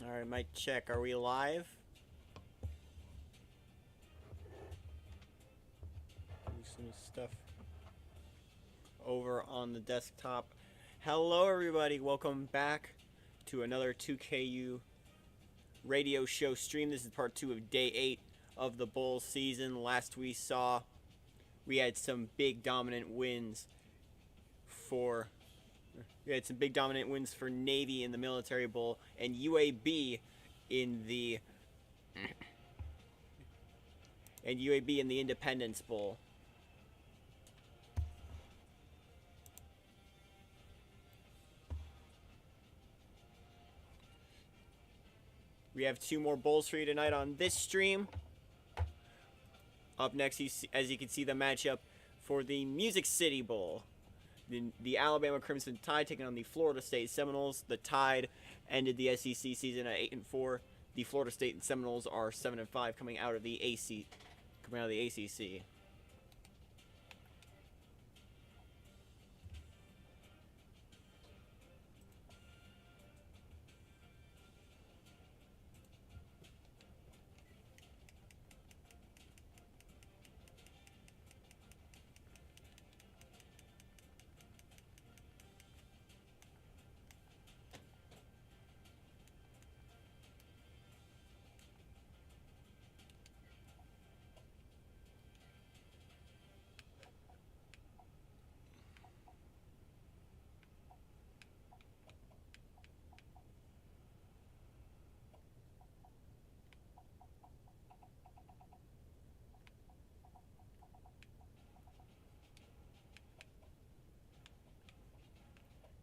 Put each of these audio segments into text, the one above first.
All right, mic check. Are we live? Do some stuff over on the desktop. Hello, everybody. Welcome back to another 2KU radio show stream. This is part 2 of day 8 of the Bulls season. Last we had some big dominant wins for Navy in the Military Bowl and UAB in the Independence Bowl. We have 2 more bowls for you tonight on this stream. Up next, as you can see, the matchup for the Music City Bowl. The Alabama Crimson Tide taking on the Florida State Seminoles. The Tide ended the SEC season at 8-4. The Florida State Seminoles are 7-5 coming out of the ACC.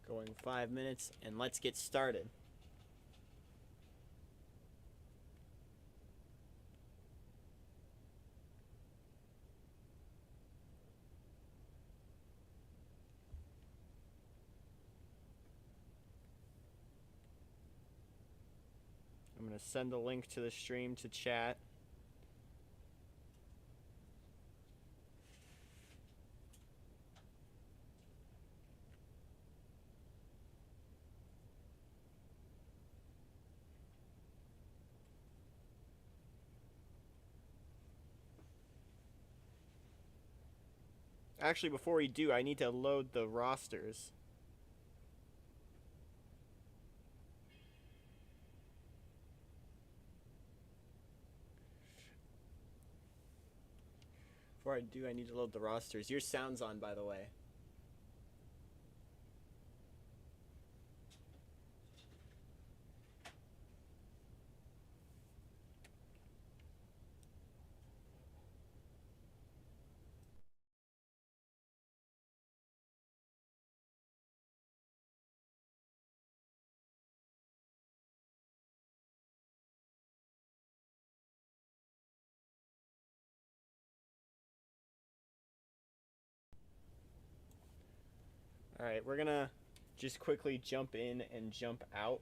Going 5 minutes, and let's get started. I'm going to send a link to the stream to chat. Actually, before we do, I need to load the rosters. Before I do, I need to load the rosters. Your sound's on, by the way. Alright, we're gonna just quickly jump in and jump out.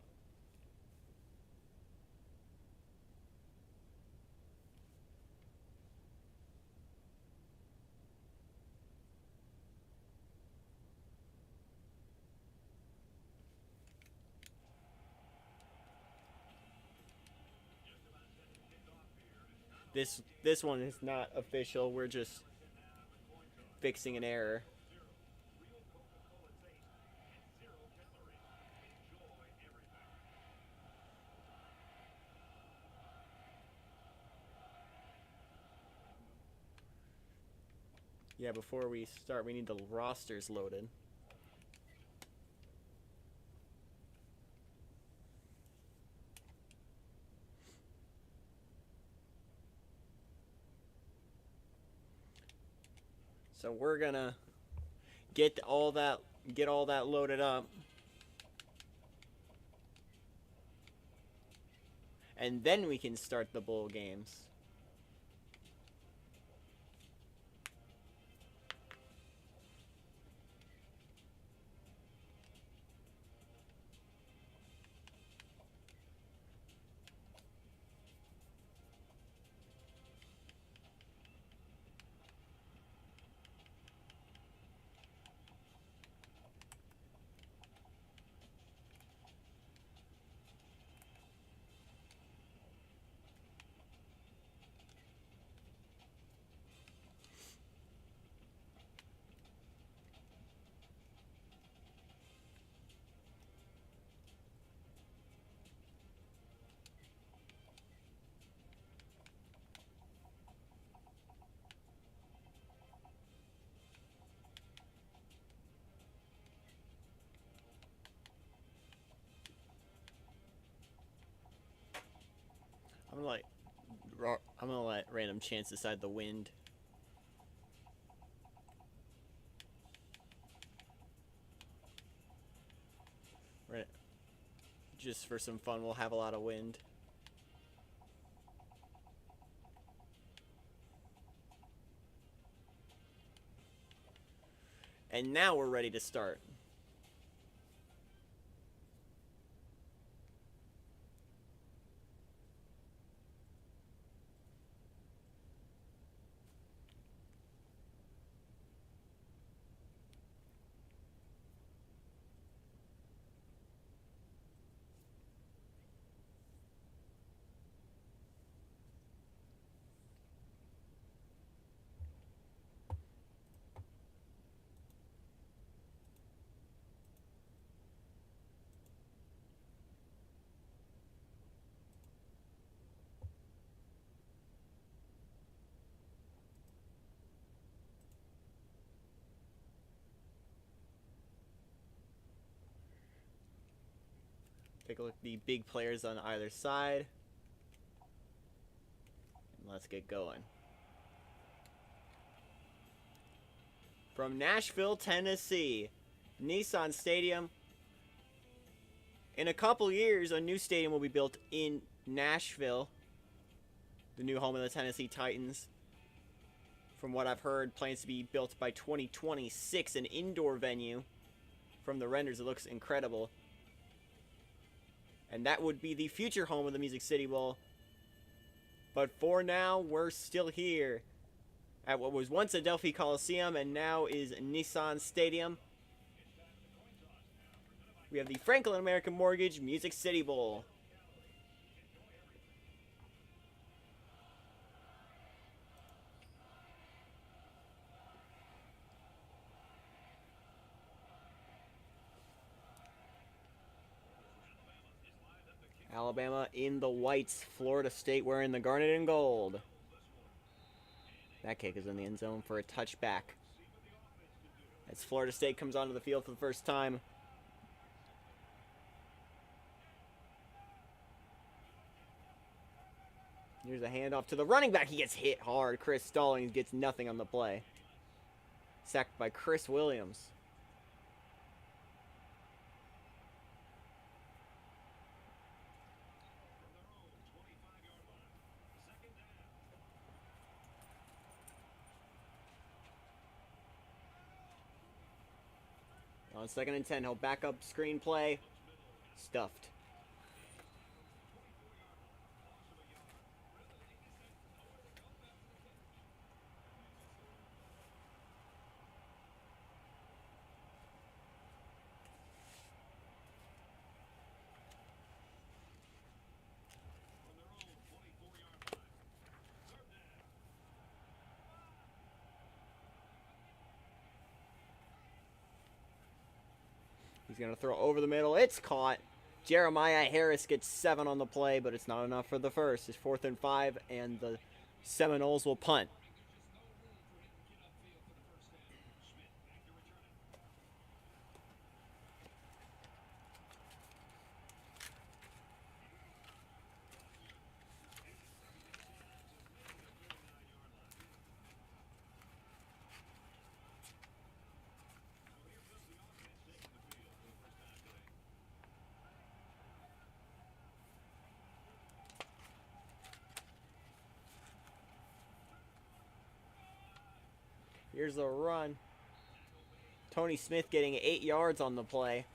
This one is not official. We're just fixing an error. Yeah, before we start, we need the rosters loaded. So we're gonna get all that loaded up. And then we can start the bowl games. I'm gonna let random chance decide the wind. Right. Just for some fun, we'll have a lot of wind. And now we're ready to start. Take a look at the big players on either side. And let's get going. From Nashville, Tennessee, Nissan Stadium. In a couple years, a new stadium will be built in Nashville, the new home of the Tennessee Titans. From what I've heard, plans to be built by 2026, an indoor venue. From the renders, it looks incredible. And that would be the future home of the Music City Bowl. But for now, we're still here at what was once Adelphi Coliseum and now is Nissan Stadium. We have the Franklin American Mortgage Music City Bowl. Alabama in the whites, Florida State wearing the garnet and gold. That kick is in the end zone for a touchback. As Florida State comes onto the field for the first time. Here's a handoff to the running back. He gets hit hard. Chris Stallings gets nothing on the play. Sacked by Chris Williams. On 2nd and 10, he'll back up screenplay. Stuffed. He's going to throw over the middle. It's caught. Jeremiah Harris gets 7 on the play, but it's not enough for the first. It's 4th and 5, and the Seminoles will punt. Here's the run. Tony Smith getting 8 yards on the play.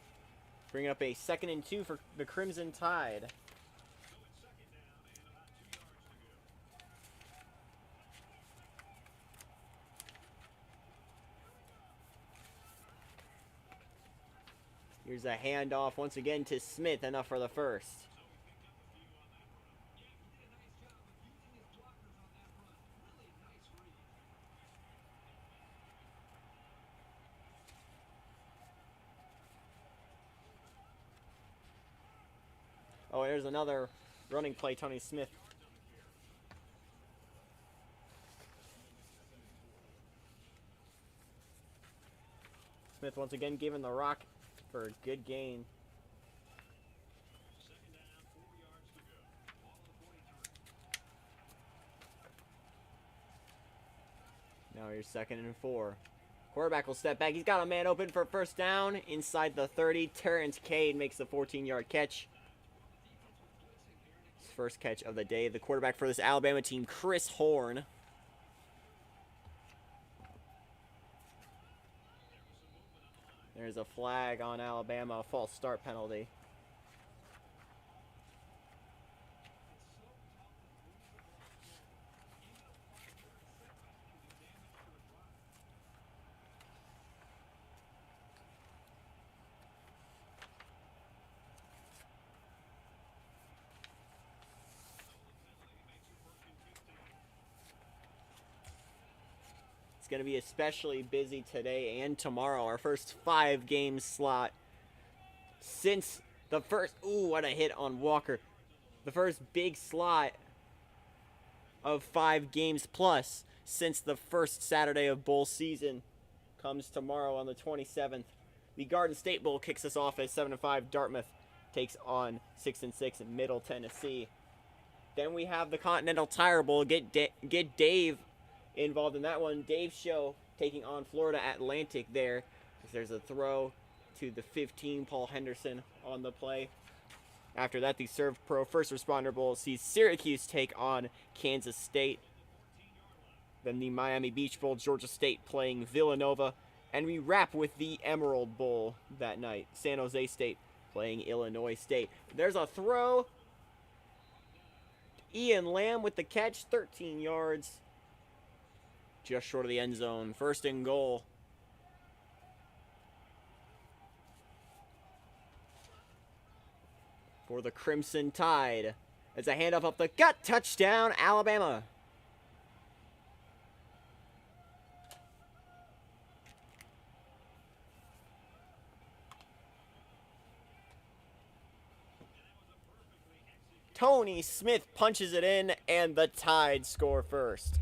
Bringing up a 2nd and 2 for the Crimson Tide. Here's a handoff once again to Smith. Enough for the first. Oh, there's another running play, Tony Smith. Smith once again giving the rock for a good gain. Now you're 2nd and 4. Quarterback will step back. He's got a man open for first down inside the 30. Terrence Cade makes the 14-yard catch. His first catch of the day. The quarterback for this Alabama team, Chris Horn. There's a flag on Alabama, a false start penalty. It's going to be especially busy today and tomorrow. Our first 5-game slot since the first... Ooh, what a hit on Walker. The first big slot of 5 games plus since the first Saturday of bowl season comes tomorrow on the 27th. The Garden State Bowl kicks us off at 7-5. Dartmouth takes on 6-6 in Middle Tennessee. Then we have the Continental Tire Bowl. Get Dave involved in that one. Dave's show taking on Florida Atlantic there. There's a throw to the 15, Paul Henderson on the play. After that, the Serve Pro First Responder Bowl sees Syracuse take on Kansas State. Then the Miami Beach Bowl, Georgia State playing Villanova. And we wrap with the Emerald Bowl that night. San Jose State playing Illinois State. There's a throw. Ian Lamb with the catch, 13 yards. Just short of the end zone. 1st and goal. For the Crimson Tide. It's a handoff up the gut. Touchdown, Alabama. Tony Smith punches it in, and the Tide score first.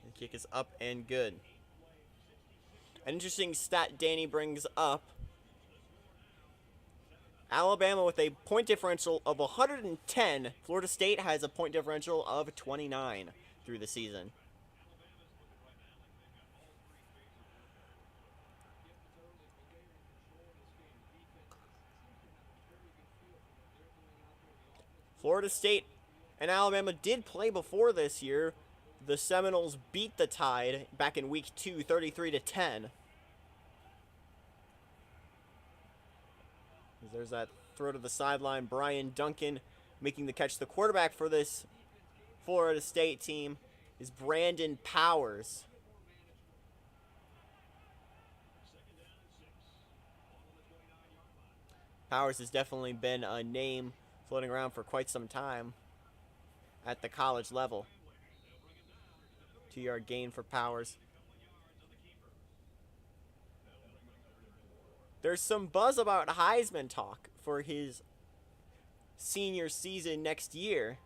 The kick is up and good. An interesting stat Danny brings up. Alabama with a point differential of 110. Florida State has a point differential of 29 through the season. Florida State and Alabama did play before this year. The Seminoles beat the Tide back in week 2, 33-10. There's that throw to the sideline. Brian Duncan making the catch. The quarterback for this Florida State team is Brandon Powers. Powers has definitely been a name floating around for quite some time at the college level. 2-yard gain for Powers. There's some buzz about Heisman talk for his senior season next year.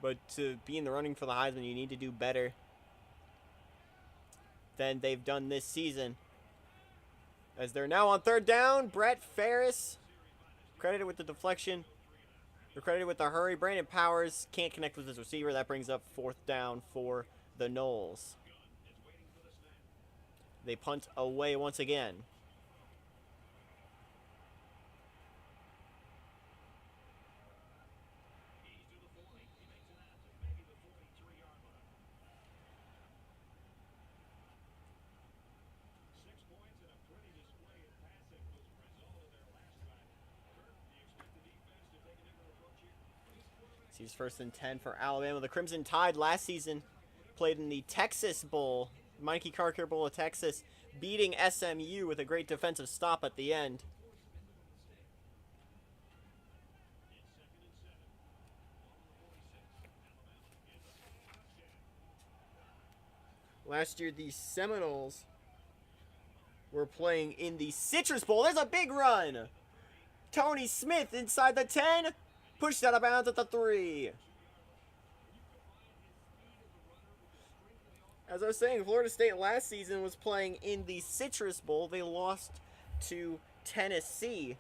But to be in the running for the Heisman, you need to do better than they've done this season. As they're now on 3rd down, Brett Ferris credited with the deflection. They're credited with the hurry. Brandon Powers can't connect with his receiver. That brings up 4th down for the Noles. They punt away once again. He's 1st and 10 for Alabama. The Crimson Tide last season played in the Texas Bowl, Mikey Carker Bowl of Texas, beating SMU with a great defensive stop at the end. Last year, the Seminoles were playing in the Citrus Bowl. There's a big run. Tony Smith inside the 10. Pushed out of bounds at the 3. As I was saying, Florida State last season was playing in the Citrus Bowl. They lost to Tennessee.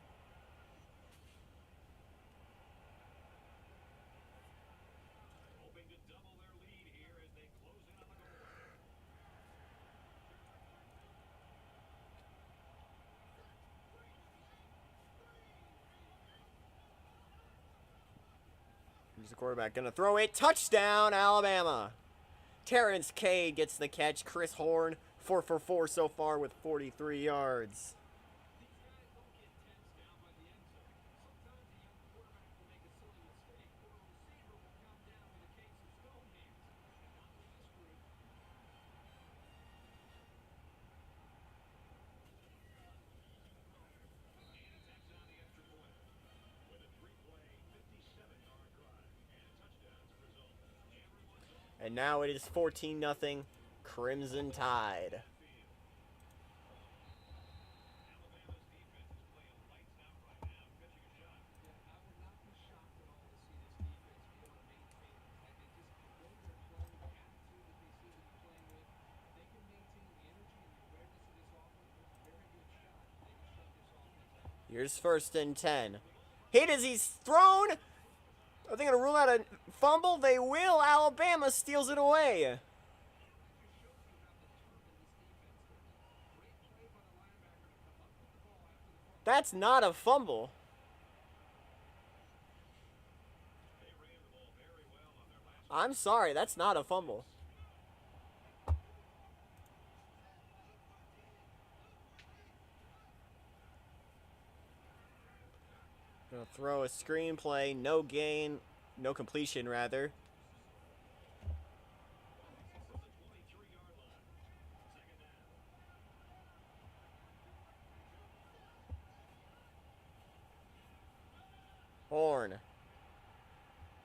Here's the quarterback going to throw it. Touchdown, Alabama. Terrence Cade gets the catch. Chris Horn, 4 for 4 so far with 43 yards. And now it is 14-0 Crimson Tide. Here's 1st and 10. Hit as he's thrown. Are they going to rule out a fumble? They will. Alabama steals it away. That's not a fumble. I'm sorry, that's not a fumble. Gonna throw a screenplay, no gain, no completion rather. Horn.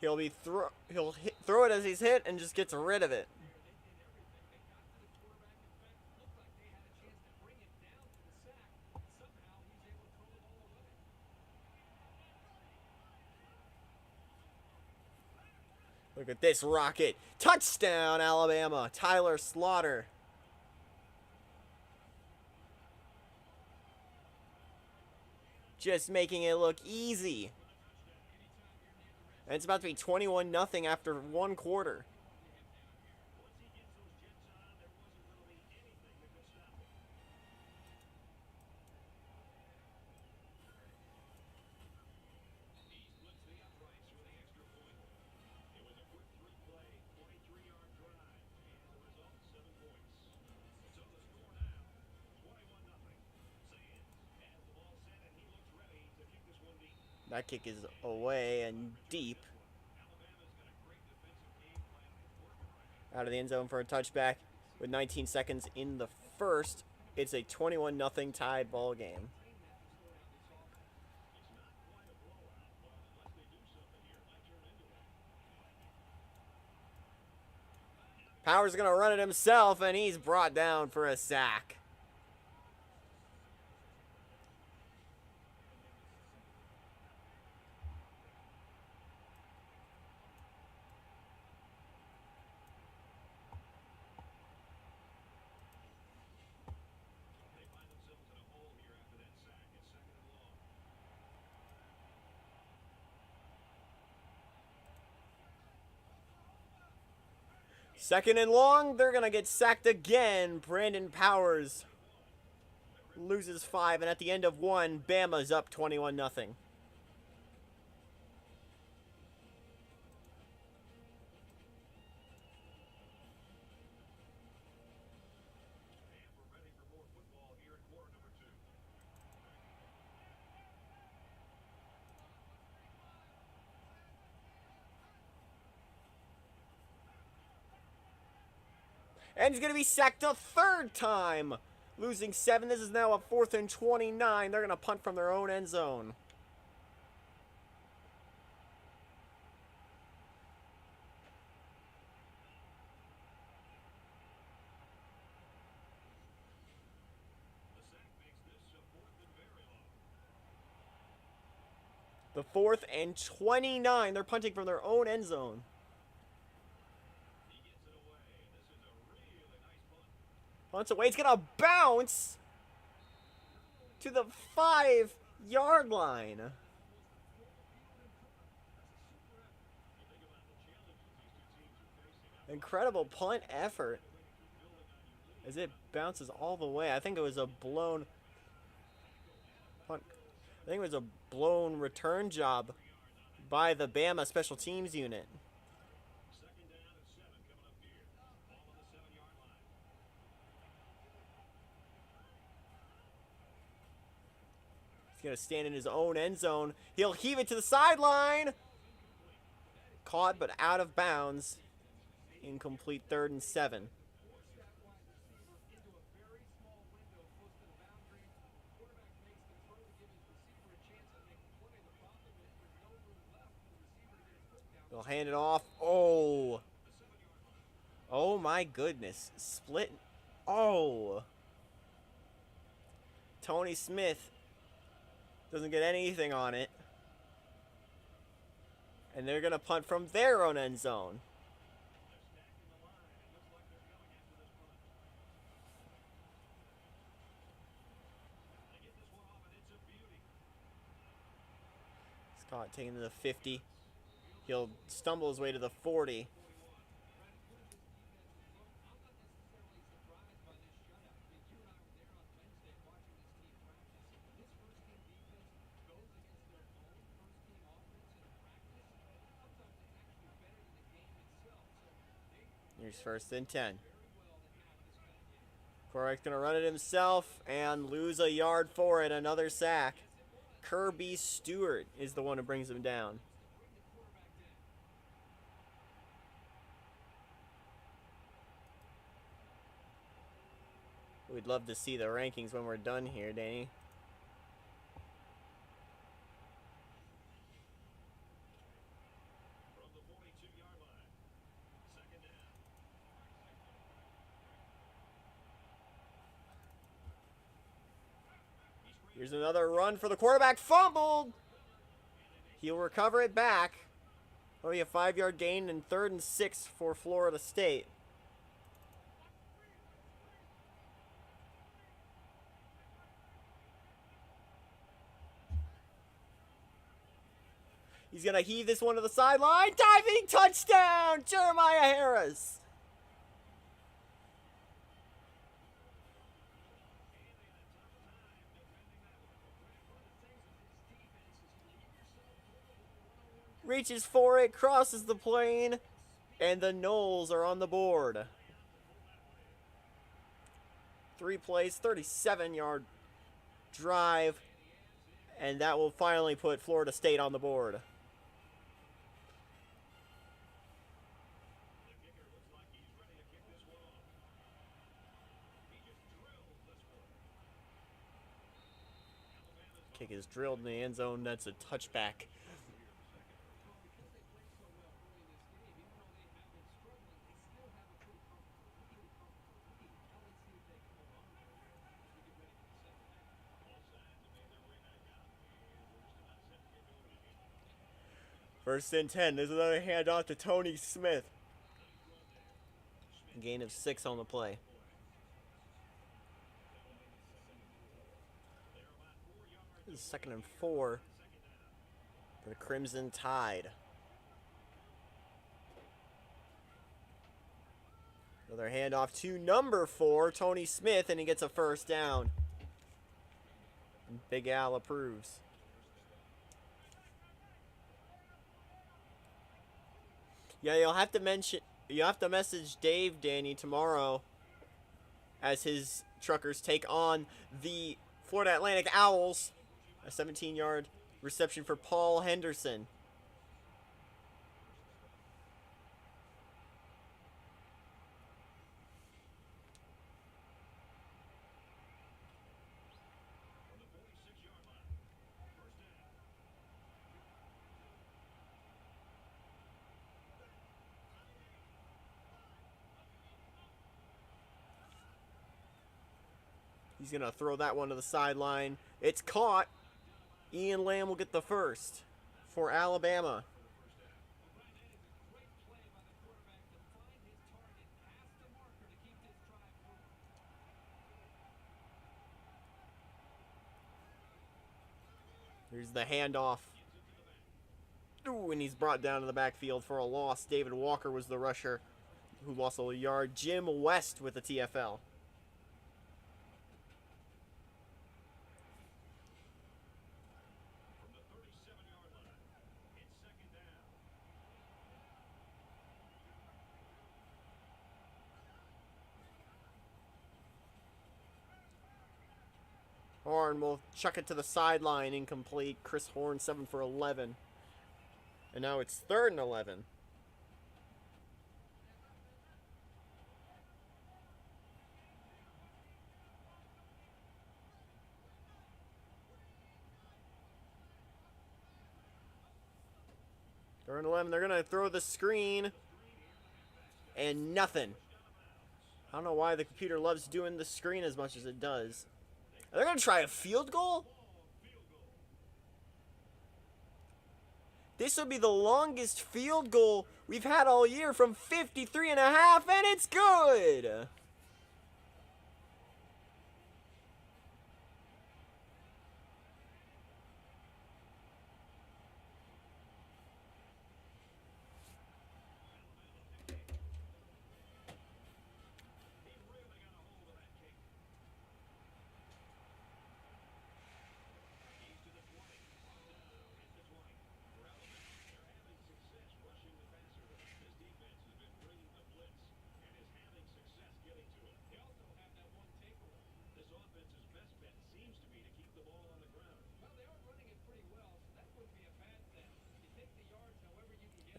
He'll throw it as he's hit and just gets rid of it. Look at this rocket. Touchdown, Alabama. Tyler Slaughter. Just making it look easy. And it's about to be 21-0 after 1 quarter. That kick is away and deep. Out of the end zone for a touchback with 19 seconds in the first. It's a 21-0 tied ball game. Powers going to run it himself, and he's brought down for a sack. Second and long, they're going to get sacked again. Brandon Powers loses 5, and at the end of 1, Bama's up 21-0. And he's going to be sacked a 3rd time. Losing 7. This is now a 4th and 29. They're going to punt from their own end zone. The 4th and 29. They're punting from their own end zone. Punts away. It's going to bounce to the 5-yard line. Incredible punt effort as it bounces all the way. I think it was a blown punt. I think it was a blown return job by the Bama special teams unit. He's going to stand in his own end zone. He'll heave it to the sideline. Caught but out of bounds. Incomplete, 3rd and 7. They'll hand it off. Oh. Oh my goodness. Split. Oh. Tony Smith doesn't get anything on it. And they're going to punt from their own end zone. Scott taking to the 50. He'll stumble his way to the 40. Here's 1st and 10. Quarterback's going to run it himself and lose a yard for it. Another sack. Kirby Stewart is the one who brings him down. We'd love to see the rankings when we're done here, Danny. Here's another run for the quarterback. Fumbled. He'll recover it back. Only a 5-yard gain and 3rd and 6 for Florida State. He's going to heave this one to the sideline. Diving touchdown, Jeremiah Harris. Reaches for it, crosses the plane, and the Noles are on the board. 3 plays, 37-yard drive, and that will finally put Florida State on the board. Kick is drilled in the end zone. That's a touchback. First and 10. There's another handoff to Tony Smith. Gain of 6 on the play. This is 2nd and 4 for the Crimson Tide. Another handoff to number 4, Tony Smith, and he gets a first down. And Big Al approves. Yeah, you'll have to message Dave, Danny, tomorrow as his truckers take on the Florida Atlantic Owls. A 17-yard reception for Paul Henderson. He's going to throw that one to the sideline. It's caught. Ian Lamb will get the first for Alabama. Here's the handoff. Ooh, and he's brought down to the backfield for a loss. David Walker was the rusher who lost a yard. Jim West with the TFL. Horn will chuck it to the sideline, incomplete. Chris Horn, 7 for 11. And now it's 3rd and 11. Third and 11, they're going to throw the screen. And nothing. I don't know why the computer loves doing the screen as much as it does. They're going to try a field goal? This will be the longest field goal we've had all year from 53 and a half, and it's good.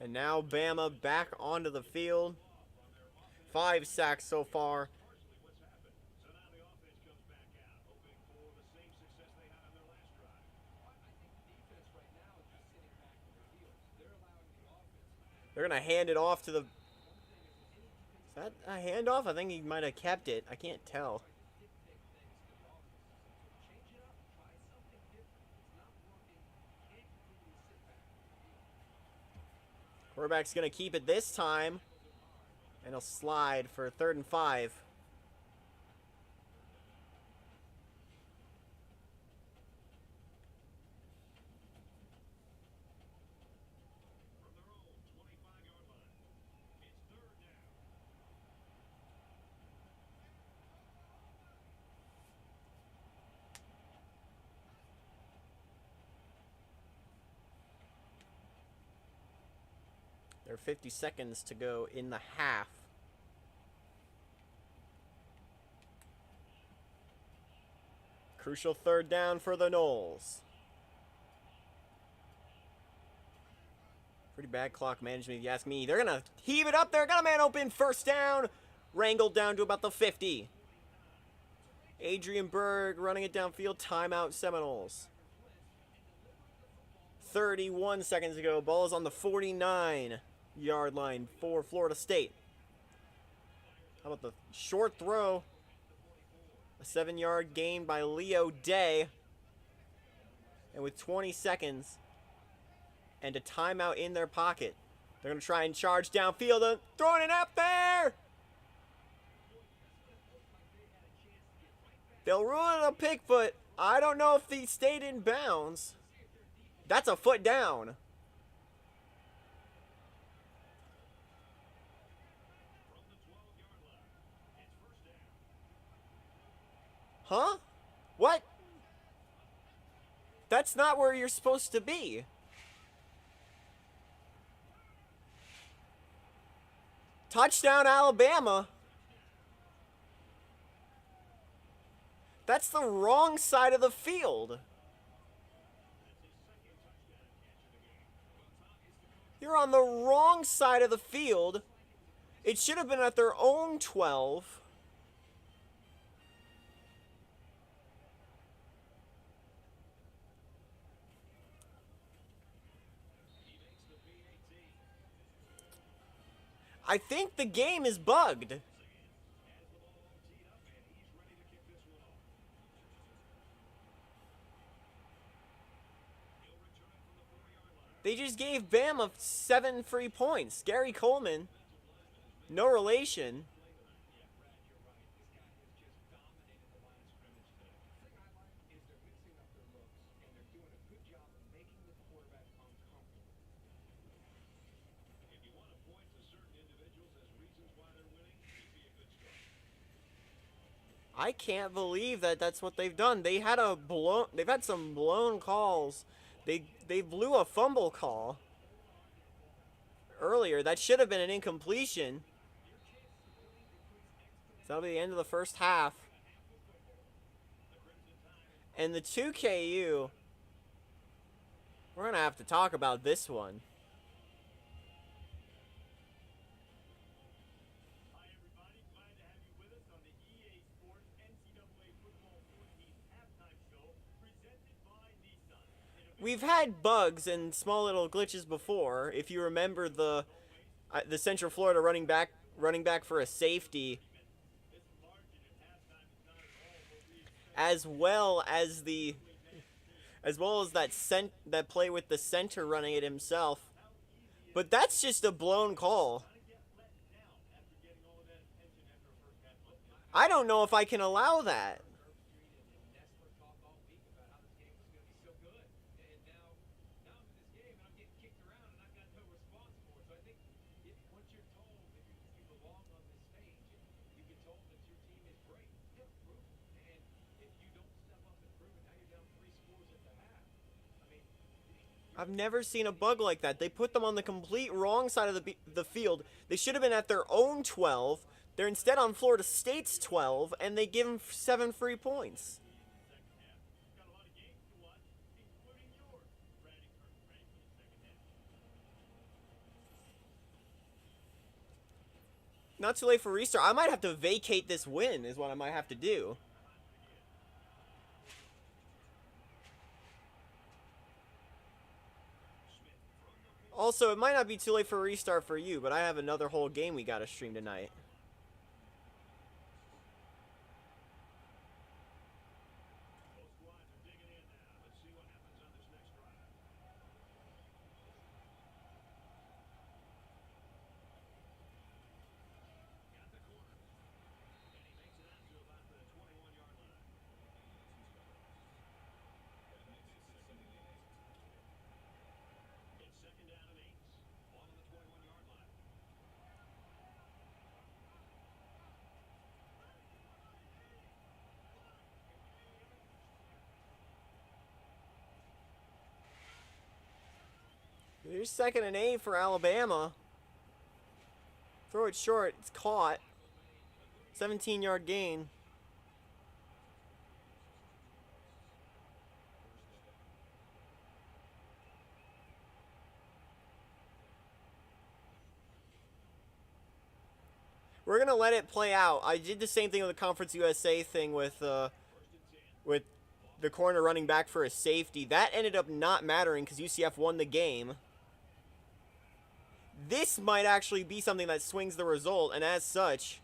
And now Bama back onto the field. 5 sacks so far. They're going to hand it off to the... Is that a handoff? I think he might have kept it. I can't tell. Quarterback's going to keep it this time. And he'll slide for 3rd and 5. There are 50 seconds to go in the half. Crucial 3rd down for the Noles. Pretty bad clock management if you ask me. They're going to heave it up there. Got a man open. 1st down. Wrangled down to about the 50. Adrian Berg running it downfield. Timeout Seminoles. 31 seconds to go. Ball is on the 49-yard line for Florida State. How about the short throw? A 7-yard gain by Leo Day. And with 20 seconds and a timeout in their pocket, they're going to try and charge downfield. Throwing it up there! They'll rule it a pick foot. I don't know if he stayed in bounds. That's a foot down. Huh? What? That's not where you're supposed to be. Touchdown, Alabama. That's the wrong side of the field. You're on the wrong side of the field. It should have been at their own 12. I think the game is bugged. They just gave Bama 7 free points. Gary Coleman, no relation. I can't believe that that's what they've done. They've had some blown calls. They blew a fumble call earlier. That should have been an incompletion. So that'll be the end of the first half. And the 2KU, we're going to have to talk about this one. We've had bugs and small little glitches before. If you remember the Central Florida running back for a safety, as well as that play with the center running it himself. But that's just a blown call. I don't know if I can allow that. I've never seen a bug like that. They put them on the complete wrong side of the field. They should have been at their own 12. They're instead on Florida State's 12, and they give them 7 free points. Not too late for restart. I might have to vacate this win is what I might have to do. Also, it might not be too late for a restart for you, but I have another whole game we gotta stream tonight. Here's 2nd and 8 for Alabama. Throw it short. It's caught. 17-yard gain. We're going to let it play out. I did the same thing with the Conference USA thing with the corner running back for a safety. That ended up not mattering because UCF won the game. This might actually be something that swings the result, and as such,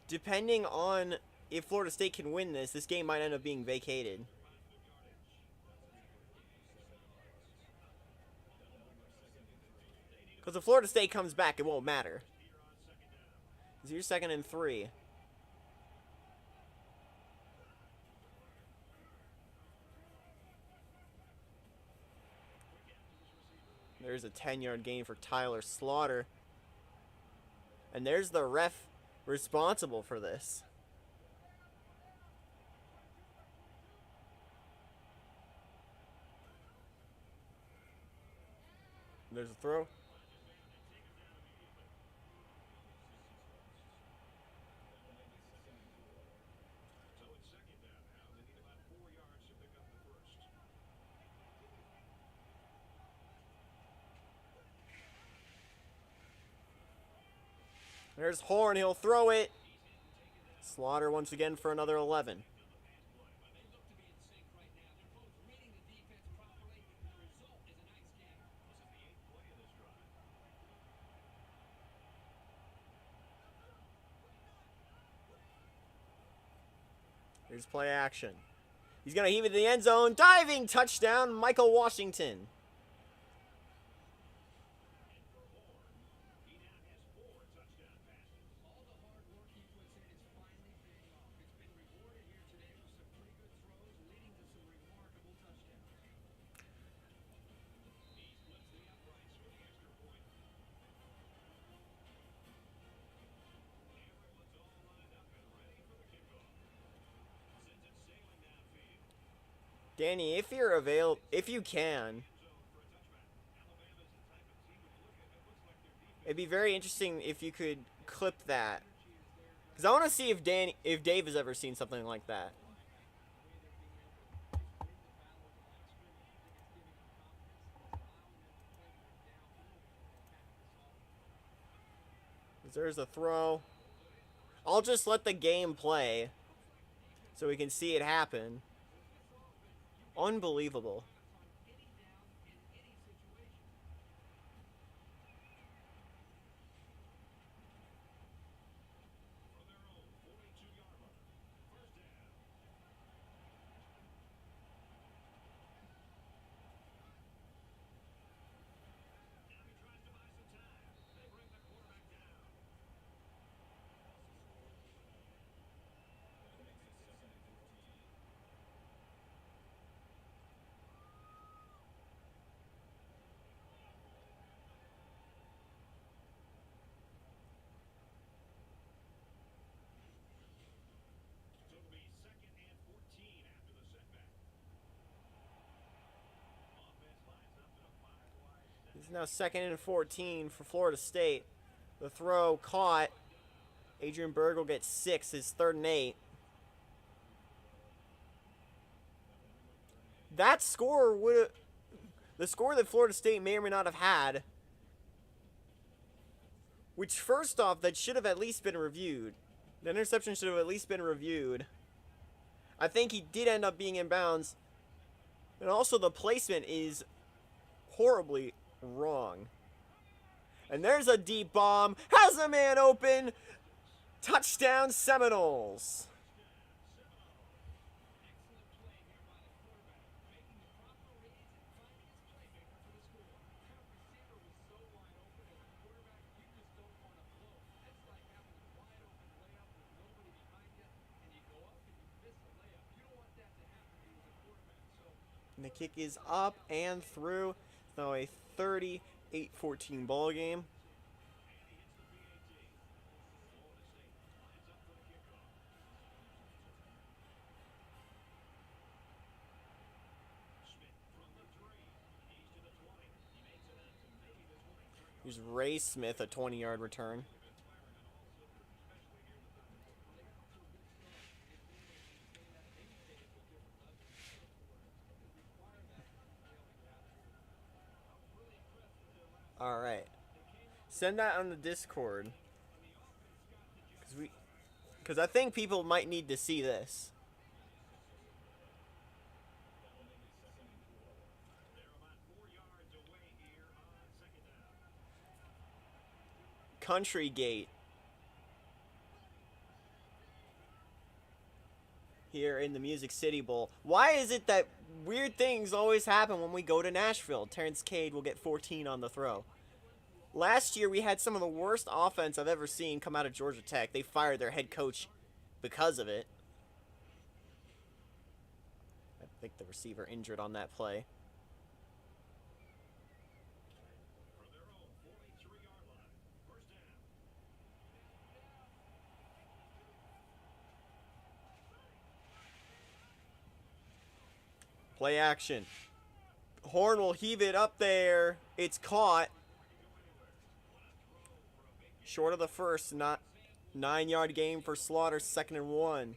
depending on if Florida State can win this game might end up being vacated. Because if Florida State comes back, it won't matter. So you're 2nd and 3. There's a 10-yard gain for Tyler Slaughter. And there's the ref responsible for this. There's a throw. There's Horn. He'll throw it. Slaughter once again for another 11. Here's play action. He's going to heave it in the end zone. Diving touchdown, Michael Washington. Danny, if you can, it'd be very interesting if you could clip that, because I want to see if Dave has ever seen something like that. There's a throw. I'll just let the game play so we can see it happen. Unbelievable. It's now 2nd and 14 for Florida State. The throw caught. Adrian Berg will get 6. His 3rd and 8. That score would the score that Florida State may or may not have had, which first off, that should have at least been reviewed. The interception should have at least been reviewed. I think he did end up being in bounds. And also the placement is horribly wrong. And there's a deep bomb. Has a man open. Touchdown Seminoles. And the kick is up and through. It's now a 38-14 ball game. Here's Ray Smith, a 20-yard return. All right. Send that on the Discord. Because I think people might need to see this. Country Gate. Here in the Music City Bowl. Why is it that weird things always happen when we go to Nashville? Terrence Cade will get 14 on the throw. Last year, we had some of the worst offense I've ever seen come out of Georgia Tech. They fired their head coach because of it. I think the receiver injured on that play. Play action. Horn will heave it up there. It's caught. Short of the first, not 9-yard game for Slaughter, 2nd and 1.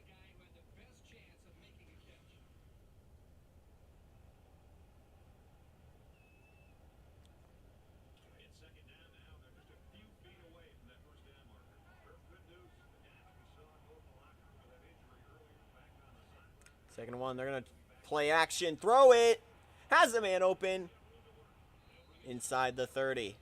Second and 1, they're going to play action, throw it. Has the man open inside the 30.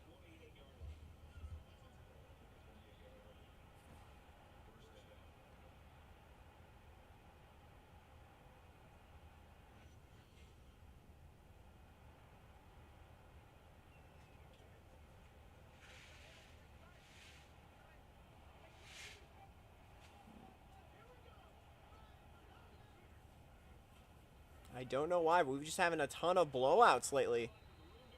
I don't know why, but we've just having a ton of blowouts lately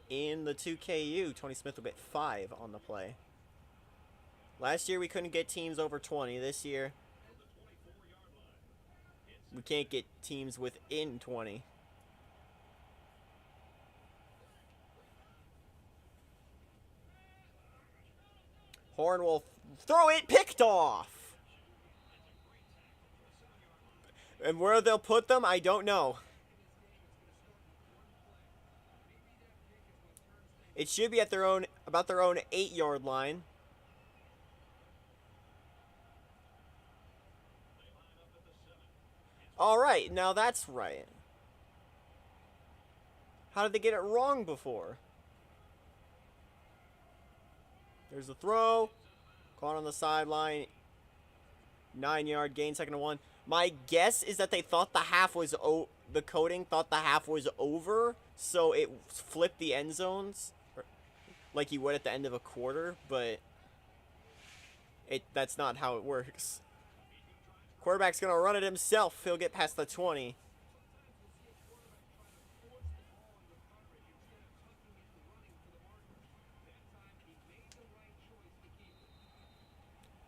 in the 2KU. Tony Smith will get 5 on the play. Last year we couldn't get teams over 20. This year we can't get teams within 20. Horn will throw it, picked off. And where they'll put them, I don't know. It should be at their own, about their own 8-yard line. All right, now that's right. How did they get it wrong before? There's the throw. Caught on the sideline. 9-yard gain, 2nd and 1. My guess is that they thought the half was the coding thought the half was over, so it flipped the end zones like you would at the end of a quarter, but that's not how it works. Quarterback's gonna run it himself. He'll get past the 20.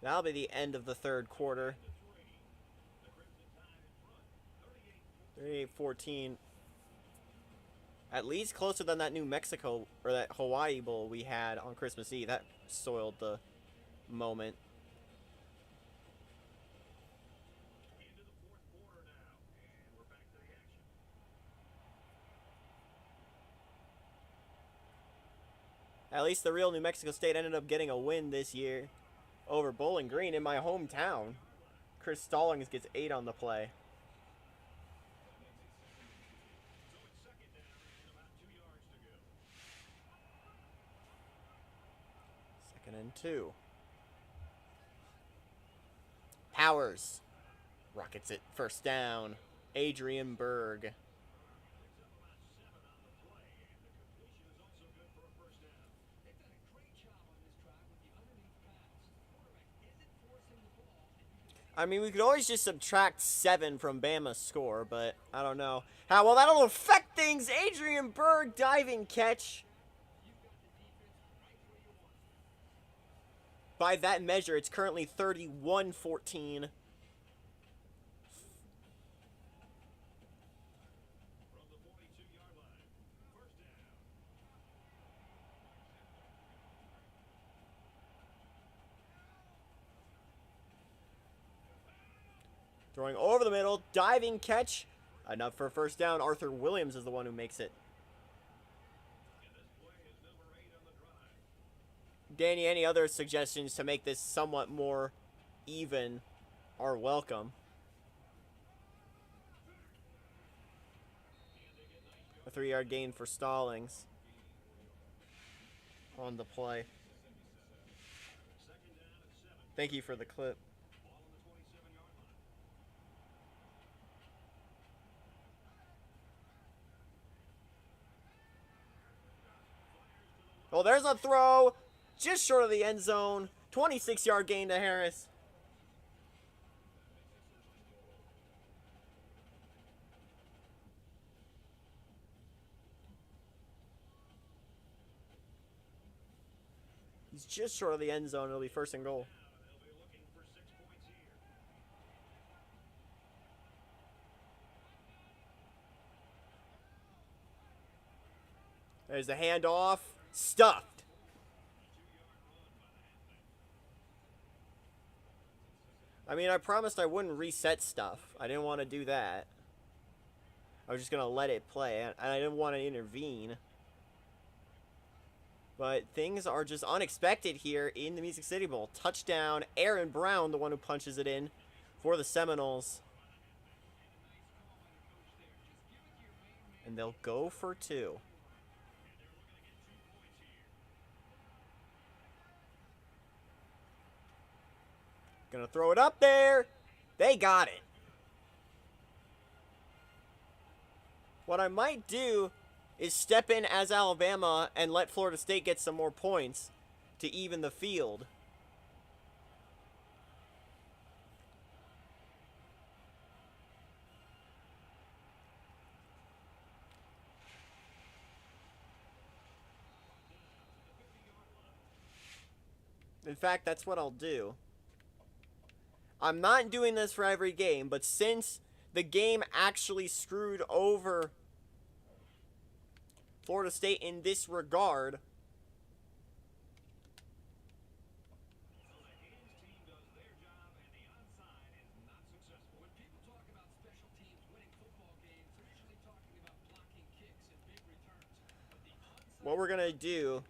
That'll be the end of the 3rd quarter. 38-14. At least closer than that New Mexico or that Hawaii Bowl we had on Christmas Eve. That soiled the moment. At least the real New Mexico State ended up getting a win this year over Bowling Green in my hometown. Chris Stallings gets 8 on the play. And 2. Powers rockets it, 1st down. Adrian Berg. I mean, we could always just subtract 7 from Bama's score, but I don't know. How well that'll affect things. Adrian Berg diving catch. By that measure, it's currently 31-14. Throwing over the middle, diving catch. Enough for a 1st down. Arthur Williams is the one who makes it. Danny, any other suggestions to make this somewhat more even are welcome. A 3-yard gain for Stallings on the play. Thank you for the clip. Well, there's a throw. Just short of the end zone. 26-yard gain to Harris. He's just short of the end zone. It'll be 1st and goal. There's the handoff. Stuffed. I mean, I promised I wouldn't reset stuff. I didn't want to do that. I was just going to let it play, and I didn't want to intervene. But things are just unexpected here in the Music City Bowl. Touchdown, Aaron Brown, the one who punches it in for the Seminoles. And they'll go for 2. Gonna throw it up there. They got it. What I might do is step in as Alabama and let Florida State get some more points to even the field. In fact, that's what I'll do. I'm not doing this for every game, but since the game actually screwed over Florida State in this regard, what we're going to do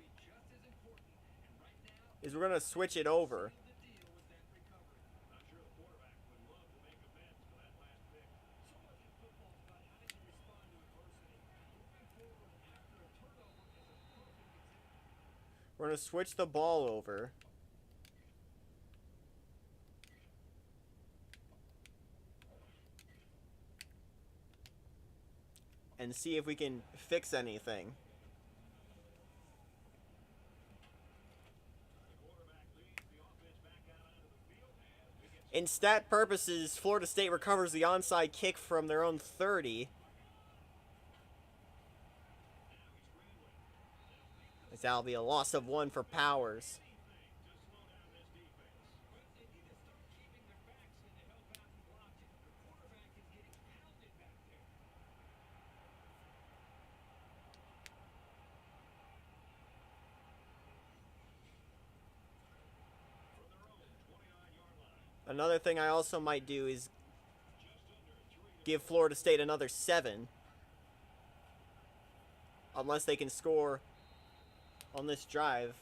is we're going to switch it over. We're going to switch the ball over. And see if we can fix anything. In stat purposes, Florida State recovers the onside kick from their own 30. That'll be a loss of 1 for Powers. Another thing I also might do is give Florida State another 7. Unless they can score on this drive.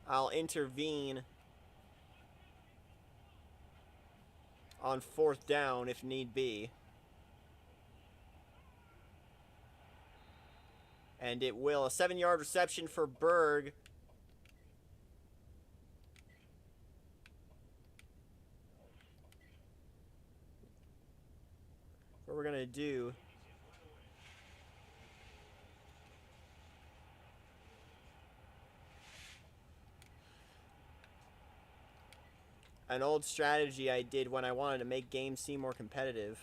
I'll intervene on 4th down if need be. And it will. A 7-yard reception for Berg. What we're going to do... an old strategy I did when I wanted to make games seem more competitive.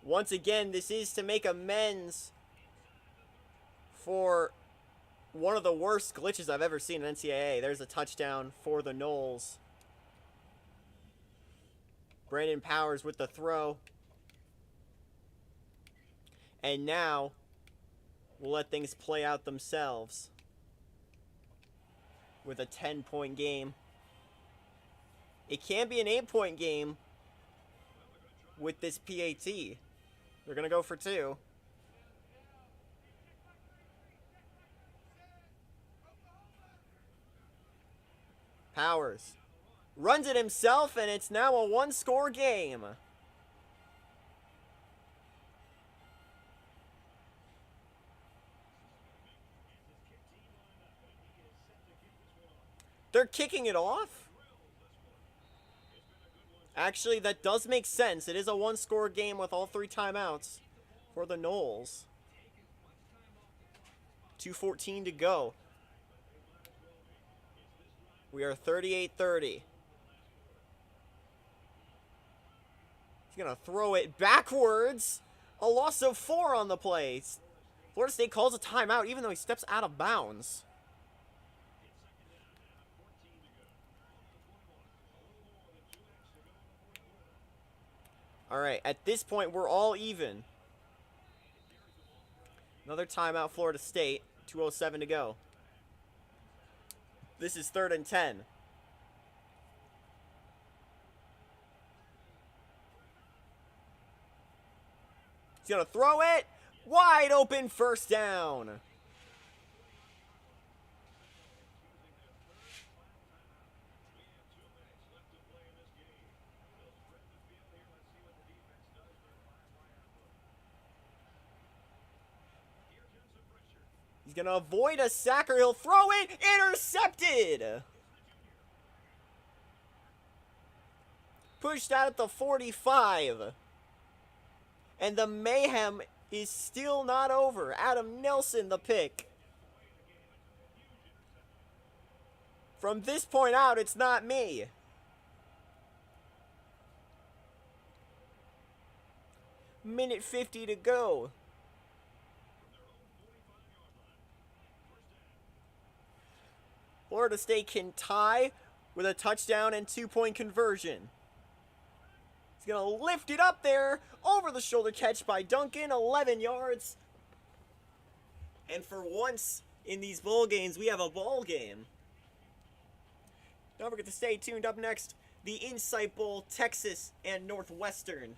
Once again, this is to make amends for one of the worst glitches I've ever seen in NCAA. There's a touchdown for the Noles. Brandon Powers with the throw. And now, we'll let things play out themselves with a 10-point game. It can be an 8-point game with this PAT. They're going to go for 2. Powers runs it himself, and it's now a 1-score game. They're kicking it off? Actually, that does make sense. It is a 1-score game with all 3 timeouts for the Noles. 2:14 to go. We are 38-30. He's going to throw it backwards. A loss of 4 on the play. Florida State calls a timeout even though he steps out of bounds. All right, at this point, we're all even. Another timeout, Florida State. 2:07 to go. This is 3rd and 10. He's going to throw it. Wide open, 1st down. He's going to avoid a sack or he'll throw it. Intercepted. Pushed out at the 45. And the mayhem is still not over. Adam Nelson, the pick. From this point out, it's not me. Minute 50 to go. Florida State can tie with a touchdown and 2-point conversion. He's going to lift it up there. Over the shoulder catch by Duncan. 11 yards. And for once in these bowl games, we have a bowl game. Don't forget to stay tuned. Up next, the Insight Bowl, Texas and Northwestern.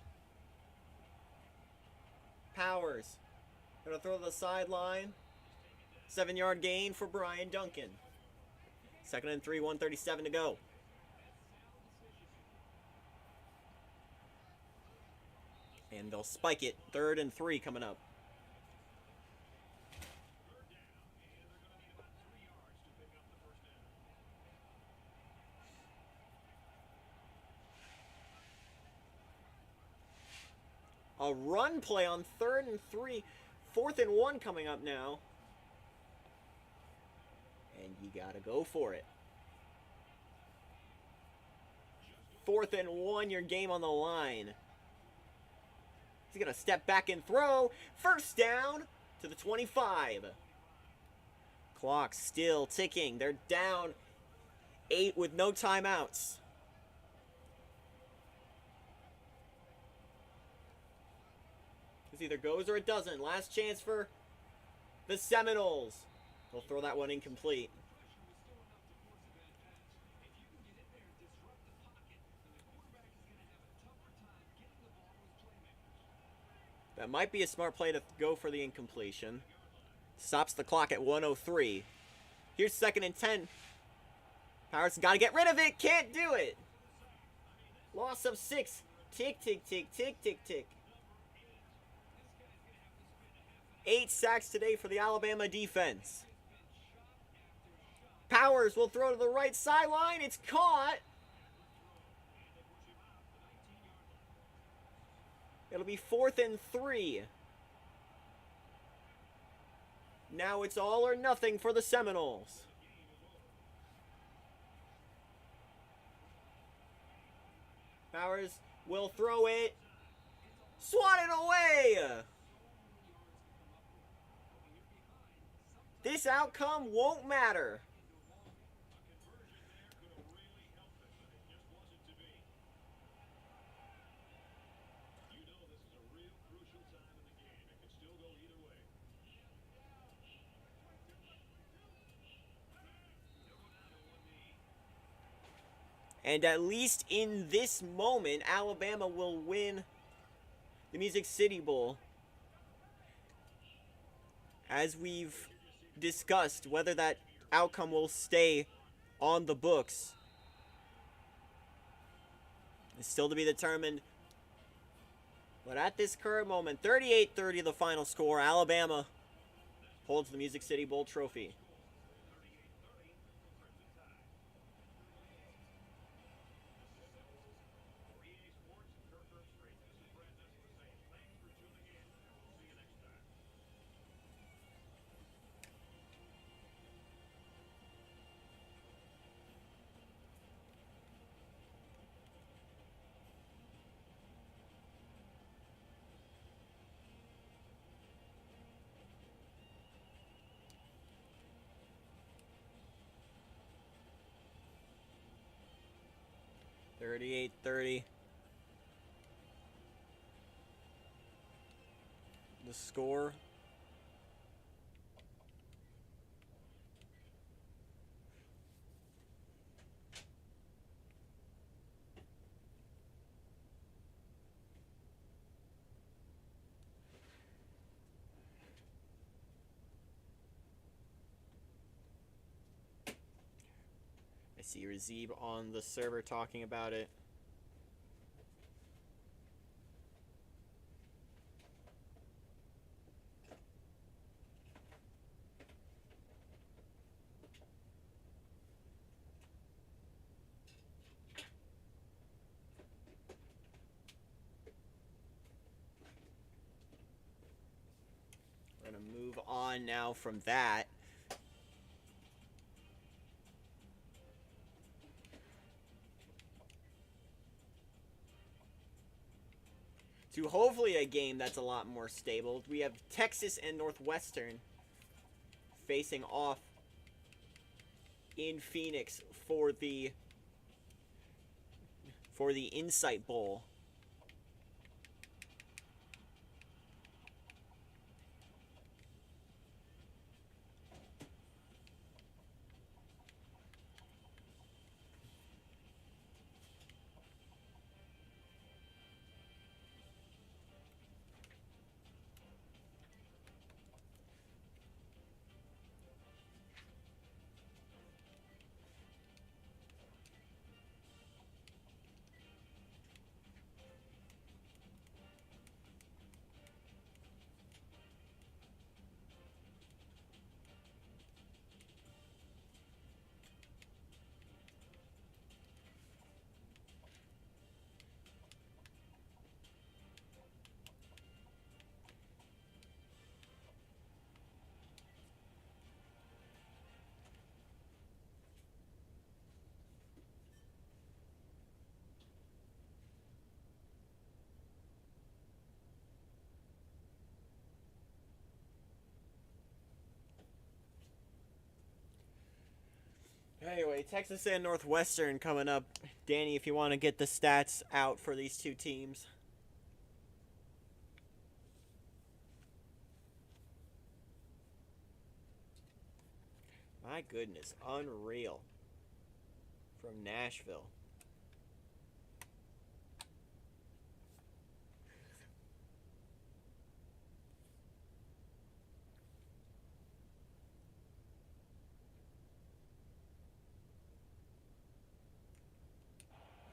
Powers gonna throw to the sideline. 7-yard gain for Brian Duncan. 2nd and 3, 1:37 to go. And they'll spike it. 3rd and 3 coming up. A run play on 3rd and 3. 4th and 1 coming up now. And you gotta go for it. 4th and 1, your game on the line. He's gonna step back and throw. 1st down to the 25. Clock still ticking. They're down 8 with no timeouts. This either goes or it doesn't. Last chance for the Seminoles. They'll throw that one incomplete. That might be a smart play to go for the incompletion. Stops the clock at 1:03. Here's 2nd and 10. Powers got to get rid of it. Can't do it. Loss of 6. Tick, tick, tick, tick, tick, tick. 8 sacks today for the Alabama defense. Powers will throw to the right sideline. It's caught. It'll be 4th and 3. Now it's all or nothing for the Seminoles. Powers will throw it. Swatted away. This outcome won't matter. And at least in this moment, Alabama will win the Music City Bowl. As we've discussed, whether that outcome will stay on the books is still to be determined. But at this current moment, 38-30 the final score. Alabama holds the Music City Bowl trophy. (38-30). The score. I see Razib on the server talking about it. We're going to move on now from that. To hopefully a game that's a lot more stable. We have Texas and Northwestern facing off in Phoenix for the Insight Bowl. Anyway, Texas and Northwestern coming up. Danny, if you want to get the stats out for these two teams. My goodness, unreal. From Nashville.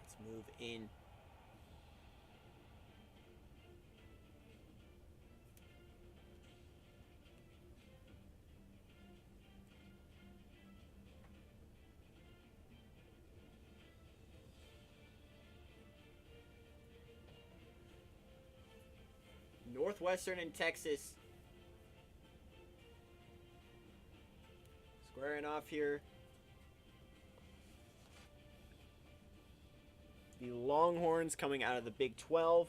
Let's move in. Northwestern and Texas squaring off here. The Longhorns, coming out of the Big 12,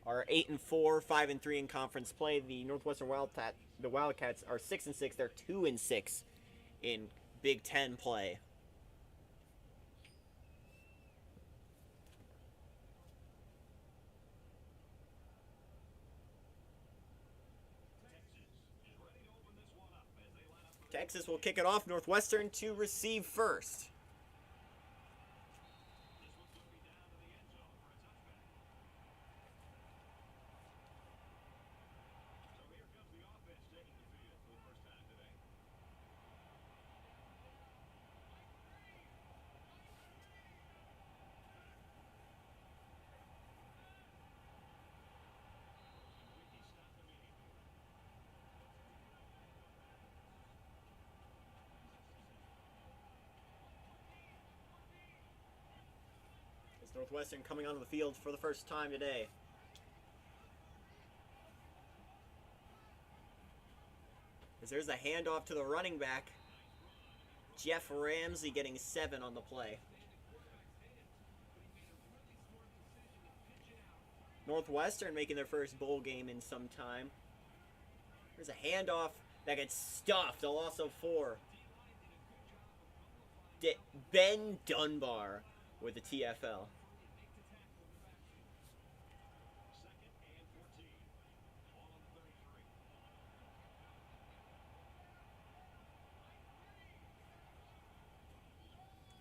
are 8-4, 5-3 in conference play. The Northwestern Wildcats are 6-6. They're 2-6 in Big 10 play. Texas will kick it off. Northwestern to receive first. Northwestern coming onto the field for the first time today. As there's a handoff to the running back. Jeff Ramsey getting 7 on the play. Northwestern making their first bowl game in some time. There's a handoff that gets stuffed. A loss of 4. Ben Dunbar with the TFL.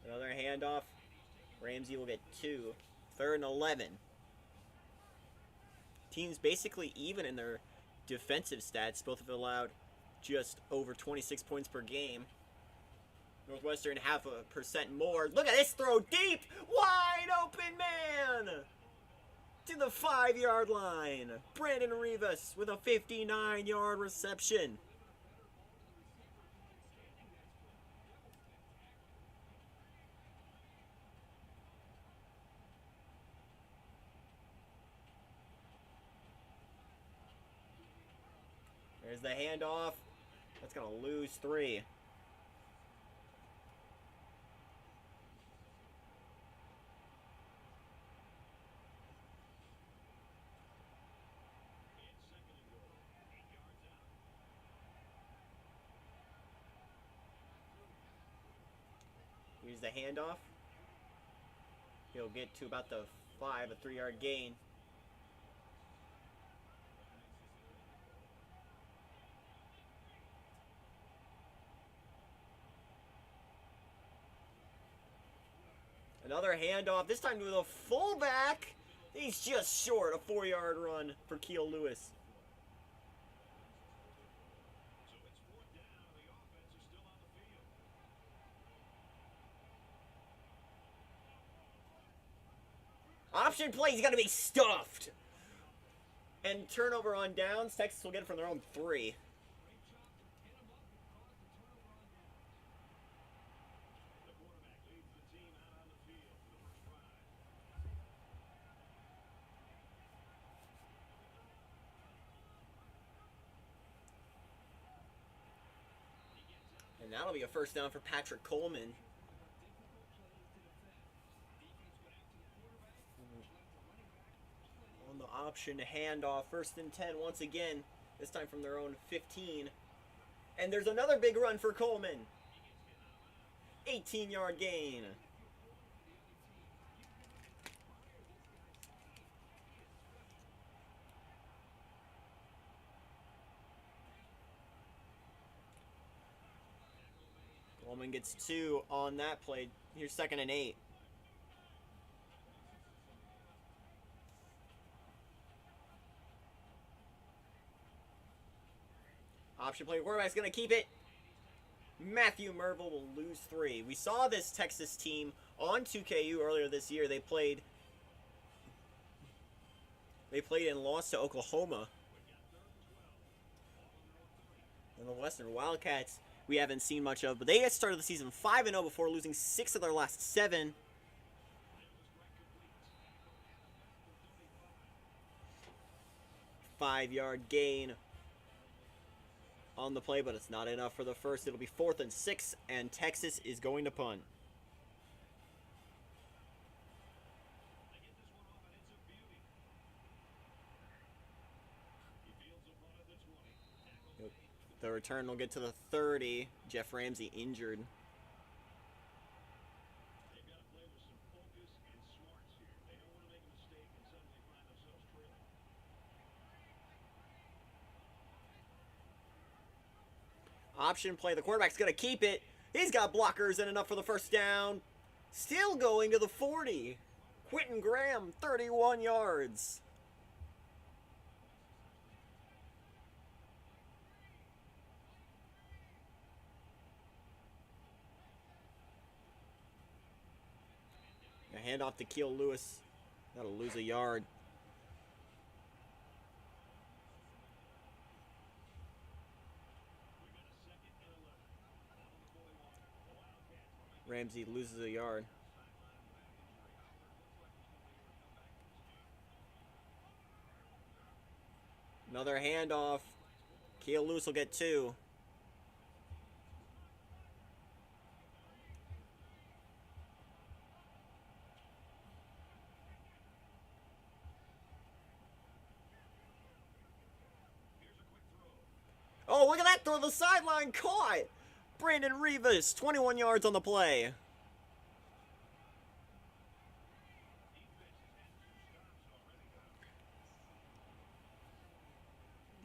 Another handoff. Ramsey will get 2. 3rd and 11. Teams basically even in their defensive stats. Both have allowed just over 26 points per game. Northwestern 0.5% more. Look at this throw deep! Wide open man! To the 5-yard line. Brandon Rivas with a 59-yard reception. There's the handoff. That's going to lose 3. Here's the handoff. He'll get to about the 5, a 3-yard gain. Another handoff, this time to the fullback. He's just short, a 4-yard run for Keel Lewis. Option play, he's got to be stuffed. And turnover on downs, Texas will get it from their own 3. And that'll be a first down for Patrick Coleman. On the option handoff, 1st and 10 once again, this time from their own 15. And there's another big run for Coleman. 18-yard gain. Coleman gets 2 on that play. Here's 2nd and 8. Option play. Quarterback's going to keep it. Matthew Merville will lose 3. We saw this Texas team on 2KU earlier this year. They played and lost to Oklahoma. And the Western Wildcats we haven't seen much of, but they had started the season 5-0 before losing 6 of their last 7. Five-yard gain on the play, but it's not enough for the first. It'll be 4th and 6, and Texas is going to punt. The return will get to the 30. Jeff Ramsey injured. Option play. The quarterback's going to keep it. He's got blockers and enough for the first down. Still going to the 40. Quentin Graham, 31 yards. A handoff to Keel Lewis. That'll lose a yard. Ramsey loses a yard. Another handoff. Keel Lewis will get 2. Oh, look at that throw. The sideline caught. Brandon Rivas, 21 yards on the play.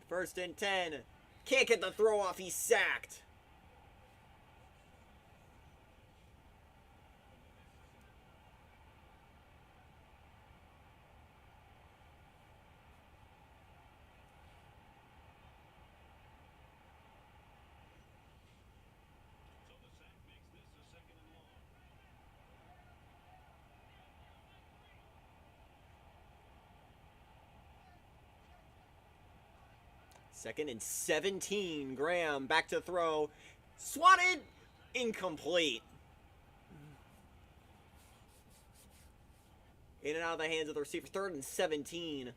First and 10. Can't get the throw off. He's sacked. Second and 17. Graham back to throw. Swatted. Incomplete. In and out of the hands of the receiver. 3rd and 17.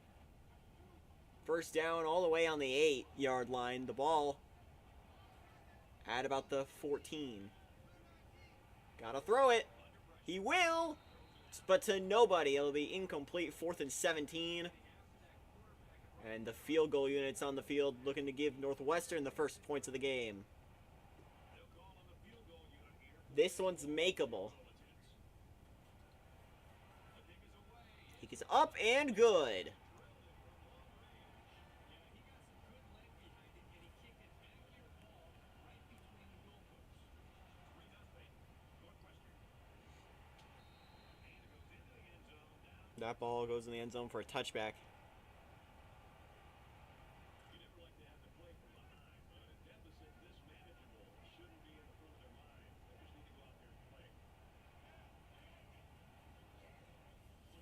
First down all the way on the 8-yard line. The ball at about the 14. Gotta throw it. He will. But to nobody. It'll be incomplete. 4th and 17. And the field goal units on the field looking to give Northwestern the first points of the game. This one's makeable. He gets up and good. That ball goes in the end zone for a touchback.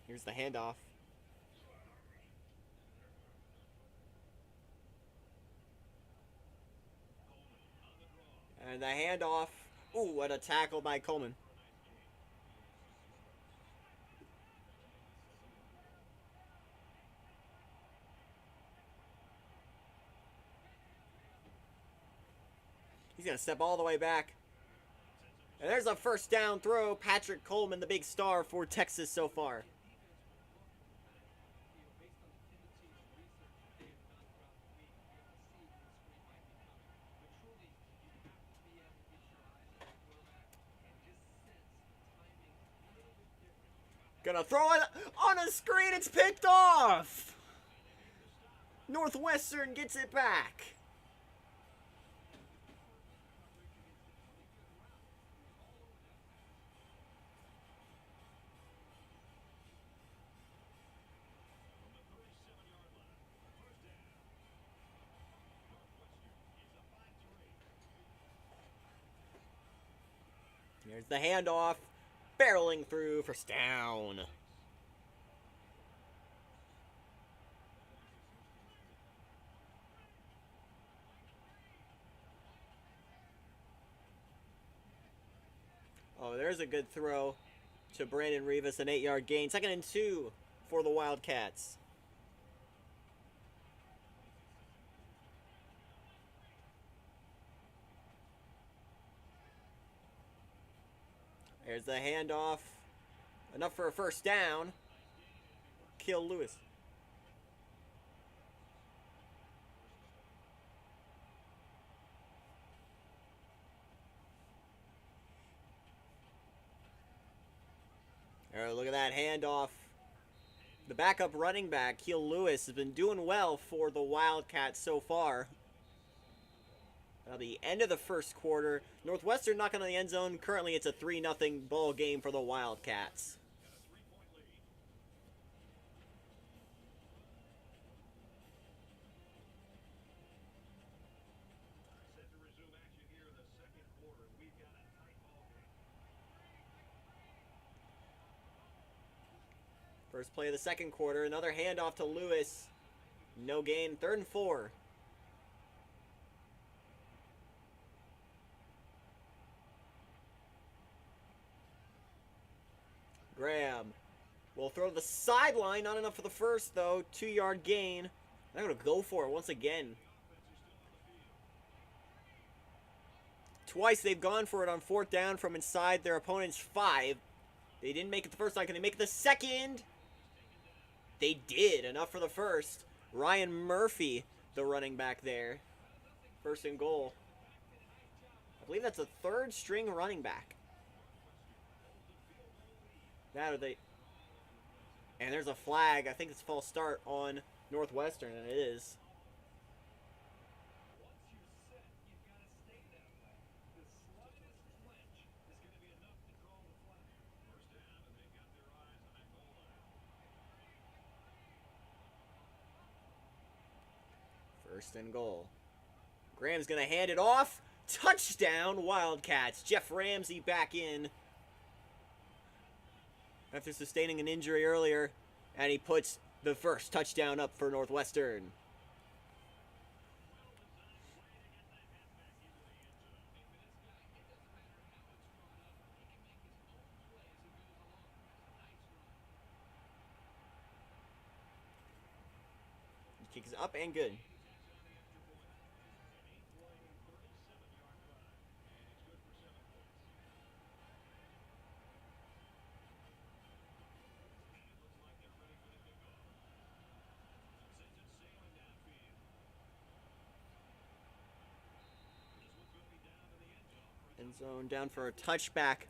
Here's the handoff. And the handoff. Ooh, what a tackle by Coleman. He's going to step all the way back. And there's a first down throw. Patrick Coleman, the big star for Texas so far. Gonna throw it on a screen. It's picked off. Northwestern gets it back. There's the handoff, barreling through, first down. Oh, there's a good throw to Brandon Rivas, an 8-yard gain. 2nd and 2 for the Wildcats. There's the handoff. Enough for a first down. Kill Lewis. All right, look at that handoff. The backup running back, Keel Lewis, has been doing well for the Wildcats so far. At the end of the first quarter, Northwestern knocking on the end zone. Currently, it's a 3-0 ball game for the Wildcats. First play of the second quarter, another handoff to Lewis. No gain, 3rd and 4. Graham will throw to the sideline. Not enough for the first, though. 2-yard gain. They're going to go for it once again. Twice they've gone for it on 4th down from inside their opponent's 5. They didn't make it the first time. Can they make it the second? They did. Enough for the first. Ryan Murphy, the running back there. 1st and goal. I believe that's a 3rd string running back. That or they... And there's a flag. I think it's a false start on Northwestern, and it is. First and goal. Graham's going to hand it off. Touchdown, Wildcats. Jeff Ramsey back in after sustaining an injury earlier, and he puts the first touchdown up for Northwestern. Kick is up and good. End zone down for a touchback.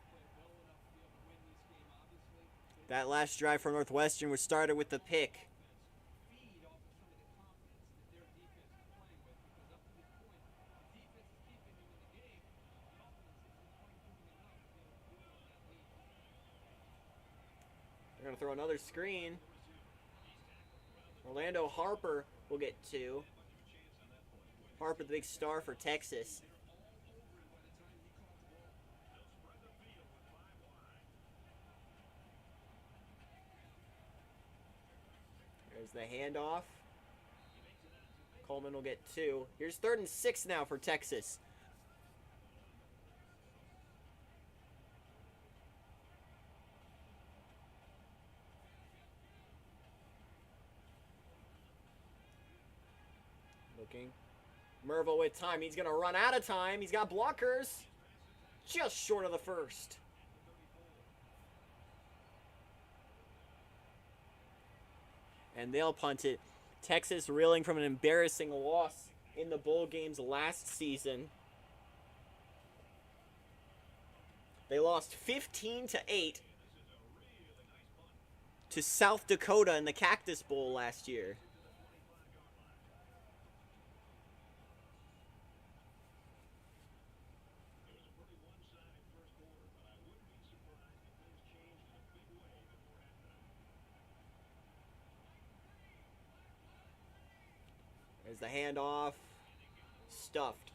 That last drive for Northwestern was started with the pick. They're going to throw another screen. Orlando Harper will get 2. Harper, the big star for Texas. There's the handoff. Coleman will get 2. Here's 3rd and 6 now for Texas. Looking. Mervo with time. He's going to run out of time. He's got blockers. Just short of the first. And they'll punt it. Texas reeling from an embarrassing loss in the bowl games last season. They lost 15-8 to South Dakota in the Cactus Bowl last year. There's the handoff. Stuffed.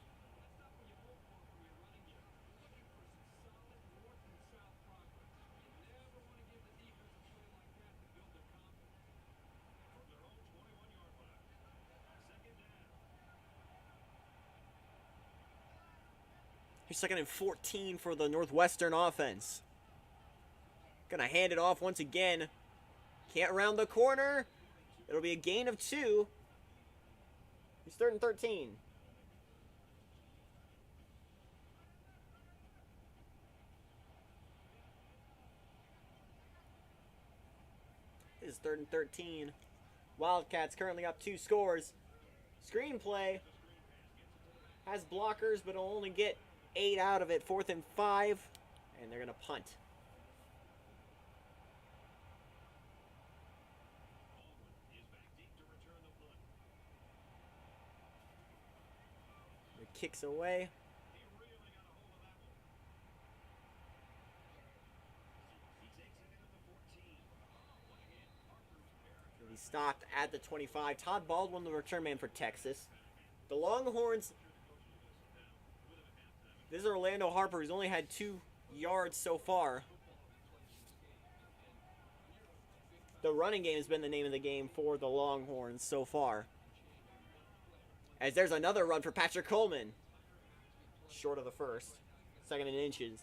Here's 2nd and 14 for the Northwestern offense. Gonna hand it off once again. Can't round the corner. It'll be a gain of 2. He's 3rd and 13. This is 3rd and 13. Wildcats currently up 2 scores. Screenplay has blockers, but will only get 8 out of it. 4th and 5, and they're gonna punt. It kicks away. He stopped at the 25. Todd Baldwin, the return man for Texas. The Longhorns. This is Orlando Harper, who's only had 2 yards so far. The running game has been the name of the game for the Longhorns so far. As there's another run for Patrick Coleman. Short of the first. 2nd and inches.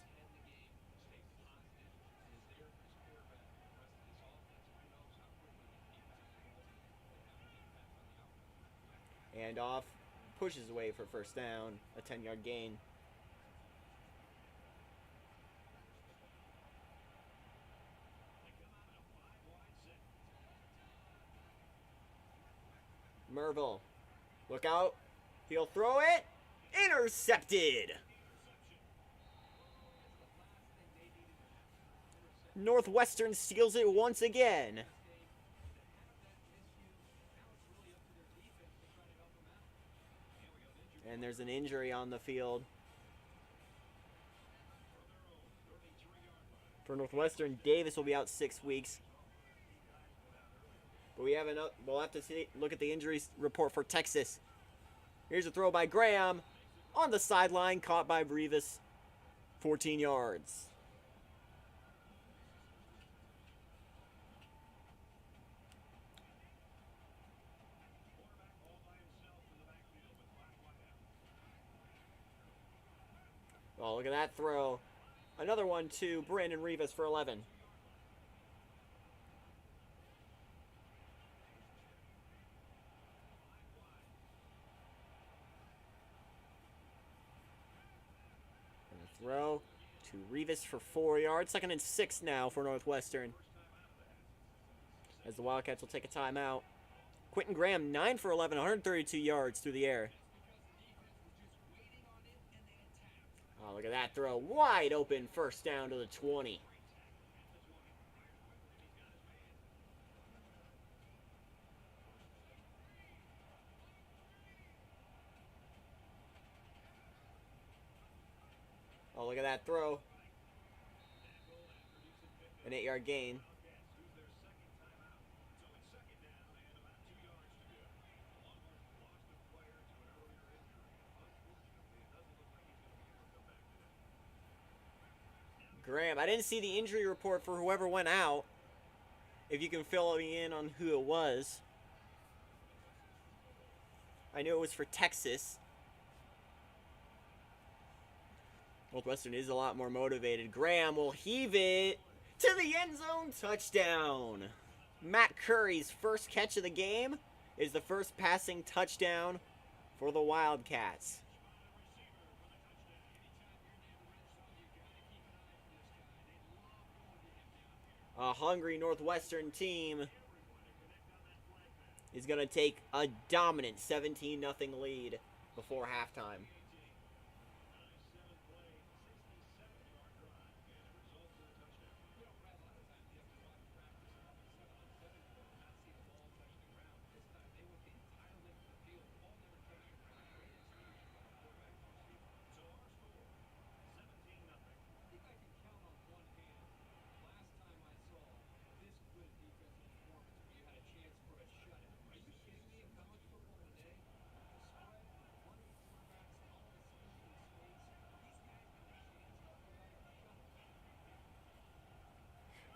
And off. Pushes away for 1st down. A 10-yard gain. Merville. Look out. He'll throw it. Intercepted. Northwestern steals it once again. And there's an injury on the field. For Northwestern, Davis will be out 6 weeks. But we'll have to look at the injuries report for Texas. Here's a throw by Graham. On the sideline, caught by Brevis. 14 yards. Oh, look at that throw. Another one to Brandon Rivas for 11. And a throw to Rivas for 4 yards. 2nd and 6 now for Northwestern. As the Wildcats will take a timeout. Quentin Graham, 9 for 11, 132 yards through the air. Oh, look at that throw. Wide open, 1st down to the 20. Oh, look at that throw. An 8-yard gain. Graham, I didn't see the injury report for whoever went out. If you can fill me in on who it was. I knew it was for Texas. Northwestern is a lot more motivated. Graham will heave it to the end zone. Touchdown. Matt Curry's first catch of the game is the first passing touchdown for the Wildcats. A hungry Northwestern team is going to take a dominant 17-0 lead before halftime.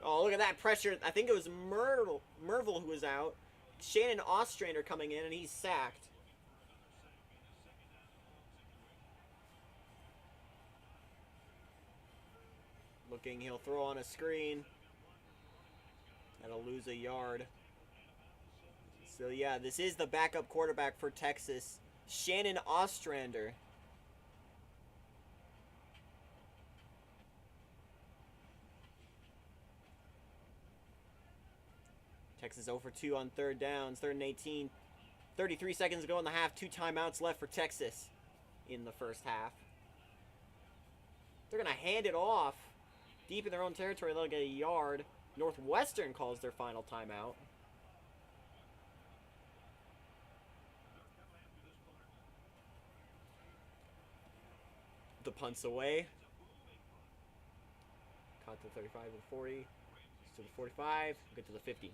Oh, look at that pressure. I think it was Merville who was out. Shannon Ostrander coming in, and he's sacked. Looking, he'll throw on a screen. That'll lose a yard. So, yeah, this is the backup quarterback for Texas, Shannon Ostrander. Texas 0 for 2 on third downs, 3rd and 18. 33 seconds to go in the half. 2 timeouts left for Texas in the first half. They're going to hand it off deep in their own territory. They'll get a yard. Northwestern calls their final timeout. The punt's away. Caught to the 35 to the 40. To the 45. Get to the 50.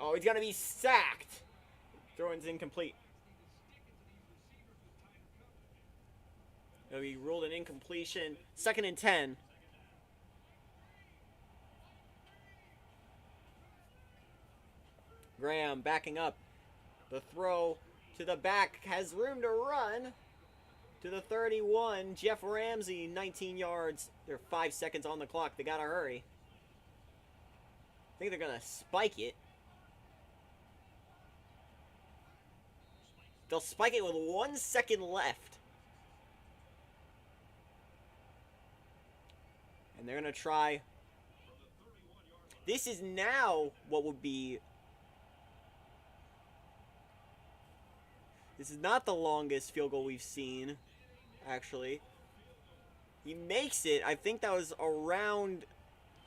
Oh, he's going to be sacked. Throwing's incomplete. It'll be ruled an incompletion. 2nd and 10. Graham backing up. The throw to the back has room to run. To the 31. Jeff Ramsey, 19 yards. They're 5 seconds on the clock. They got to hurry. I think they're going to spike it. They'll spike it with 1 second left. And they're going to try. This is now what would be. This is not the longest field goal we've seen, actually. He makes it. I think that was around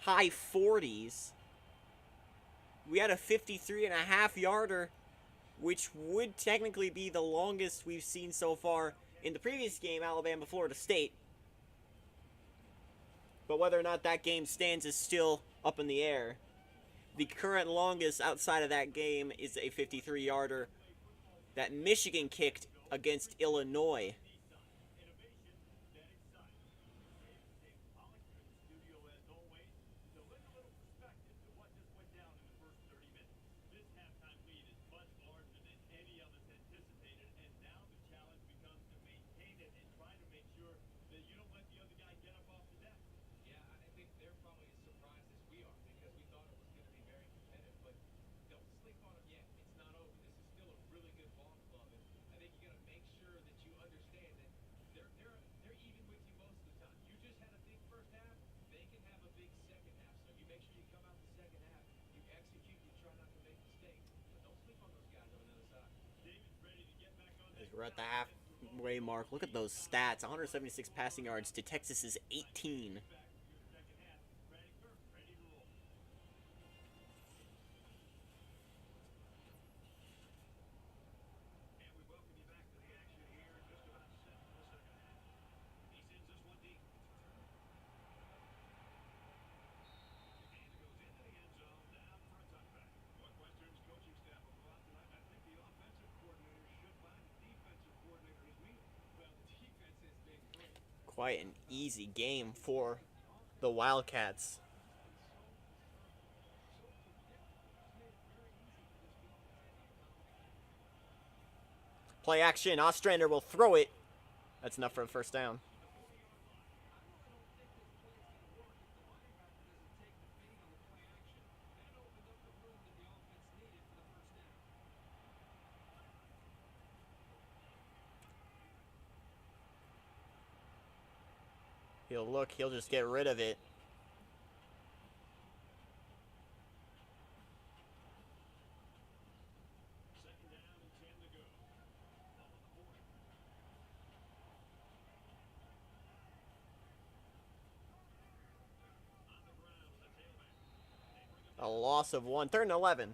high 40s. We had a 53.5 yarder, which would technically be the longest we've seen so far in the previous game, Alabama-Florida State. But whether or not that game stands is still up in the air. The current longest outside of that game is a 53-yarder that Michigan kicked against Illinois. We're at the halfway mark. Look at those stats. 176 passing yards to Texas's 18. Quite an easy game for the Wildcats. Play action. Ostrander will throw it. That's enough for a first down. He'll just get rid of it. A loss of 1. 3rd and 11.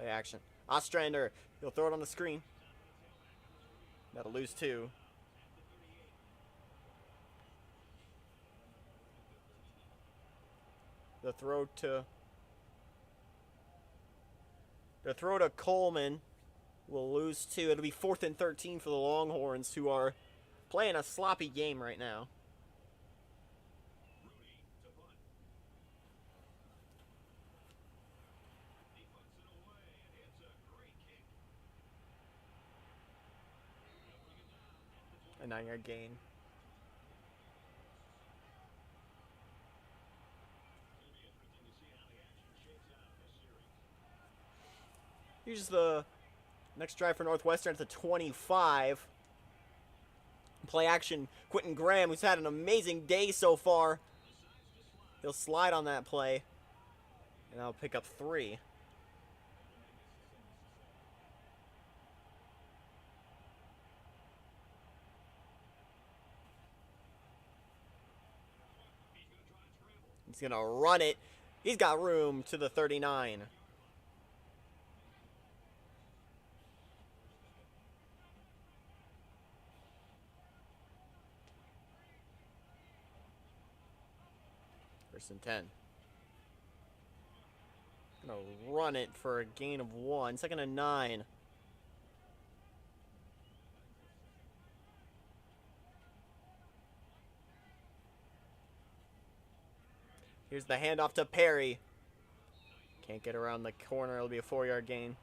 Play action. Ostrander. He'll throw it on the screen. That'll lose 2. The throw to Coleman will lose 2. It'll be 4th and 13 for the Longhorns, who are playing a sloppy game right now. A 9-yard gain. Here's the next drive for Northwestern at the 25. Play action. Quentin Graham, who's had an amazing day so far. He'll slide on that play. And I'll pick up 3. He's going to run it. He's got room to the 39. First and 10. Gonna run it for a gain of 1. 2nd and 9. Here's the handoff to Perry. Can't get around the corner. It'll be a 4-yard gain.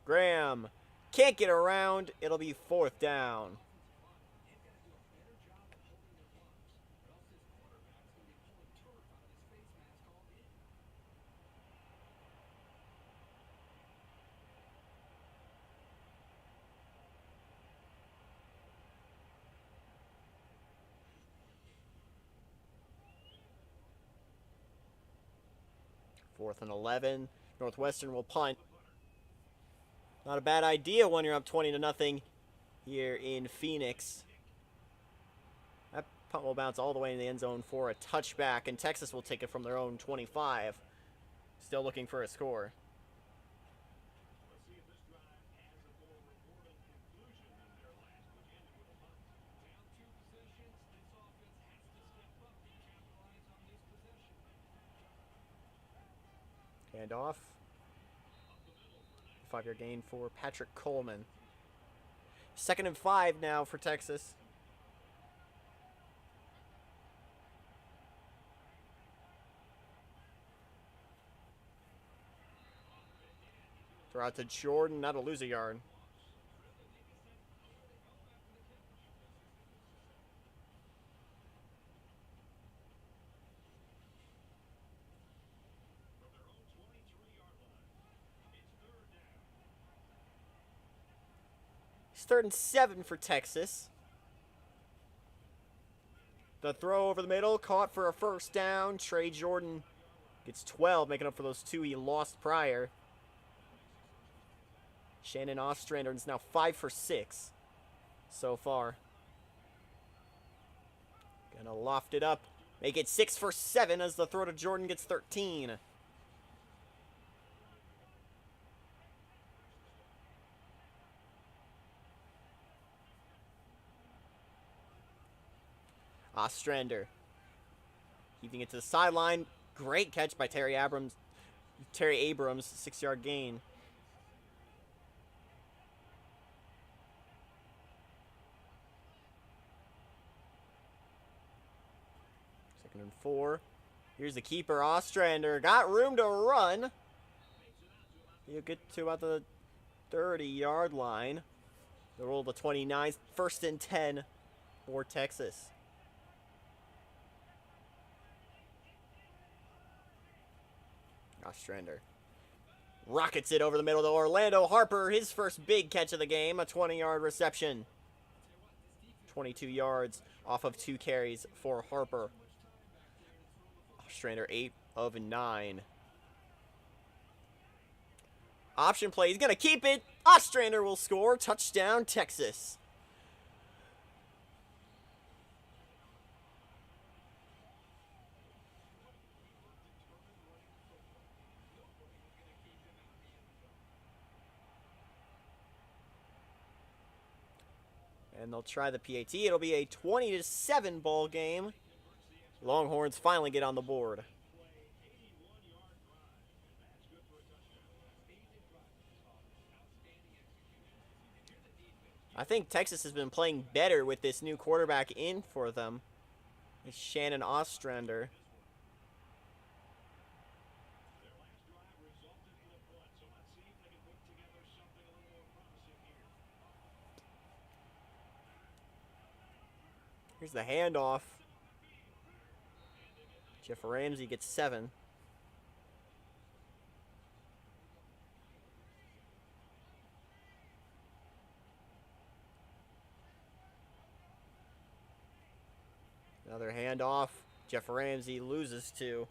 Graham can't get around. It'll be 4th down. Fourth and 11. Northwestern will punt. Not a bad idea when you're up 20-0 here in Phoenix. That punt will bounce all the way in the end zone for a touchback, and Texas will take it from their own 25. Still looking for a score. Hand off. 5-yard gain for Patrick Coleman. 2nd and 5 now for Texas. Throw out to Jordan. That'll lose a yard. It's 3rd and 7 for Texas. The throw over the middle, caught for a 1st down. Trey Jordan gets 12, making up for those 2 he lost prior. Shannon Ostrander is now 5 for 6 so far. Gonna loft it up, make it 6 for 7 as the throw to Jordan gets 13. Ostrander heaving it to the sideline. Great catch by Terry Abrams. 6-yard gain. Second and 4. Here's the keeper, Ostrander. Got room to run. He'll get to about the 30-yard line. The roll to 29. 1st and 10 for Texas. Ostrander rockets it over the middle to Orlando Harper. His first big catch of the game, a 20-yard reception. 22 yards off of 2 carries for Harper. Ostrander 8 of 9. Option play. He's going to keep it. Ostrander will score. Touchdown, Texas. And they'll try the PAT. It'll be a 20-7 ball game. Longhorns finally get on the board. I think Texas has been playing better with this new quarterback in for them. It's Shannon Ostrander. Here's the handoff. Jeff Ramsey gets 7. Another handoff. Jeff Ramsey loses 2.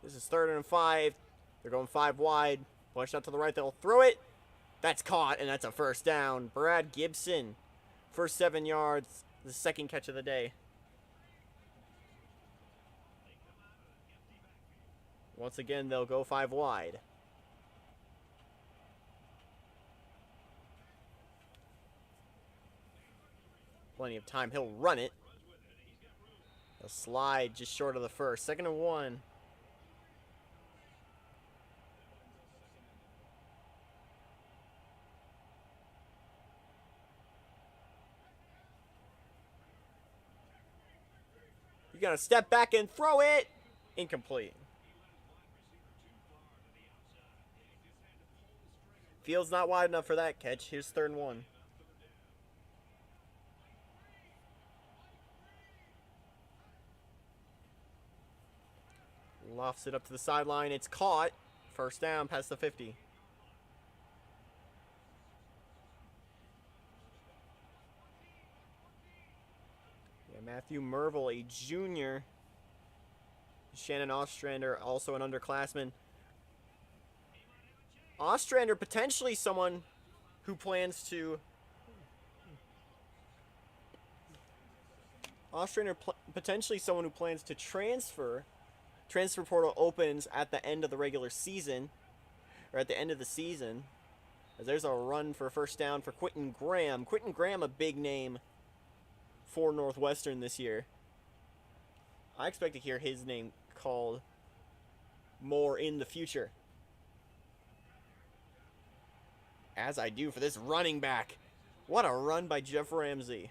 This is 3rd and 5. They're going 5 wide. Push out to the right. They'll throw it. That's caught, and that's a first down. Brad Gibson, first 7 yards. The second catch of the day. Once again, they'll go 5 wide. Plenty of time. He'll run it. He'll slide just short of the first. 2nd and 1. You gotta step back and throw it. Incomplete. Field's not wide enough for that catch. Here's 3rd and 1. Lofts it up to the sideline. It's caught. First down past the 50. Matthew Merville, a junior. Shannon Ostrander, also an underclassman. Ostrander, potentially someone who plans to... potentially someone who plans to transfer. Transfer portal opens at the end of the regular season. Or at the end of the season. As there's a run for first down for Quentin Graham. Quentin Graham, a big name for Northwestern this year. I expect to hear his name called more in the future. As I do for this running back. What a run by Jeff Ramsey.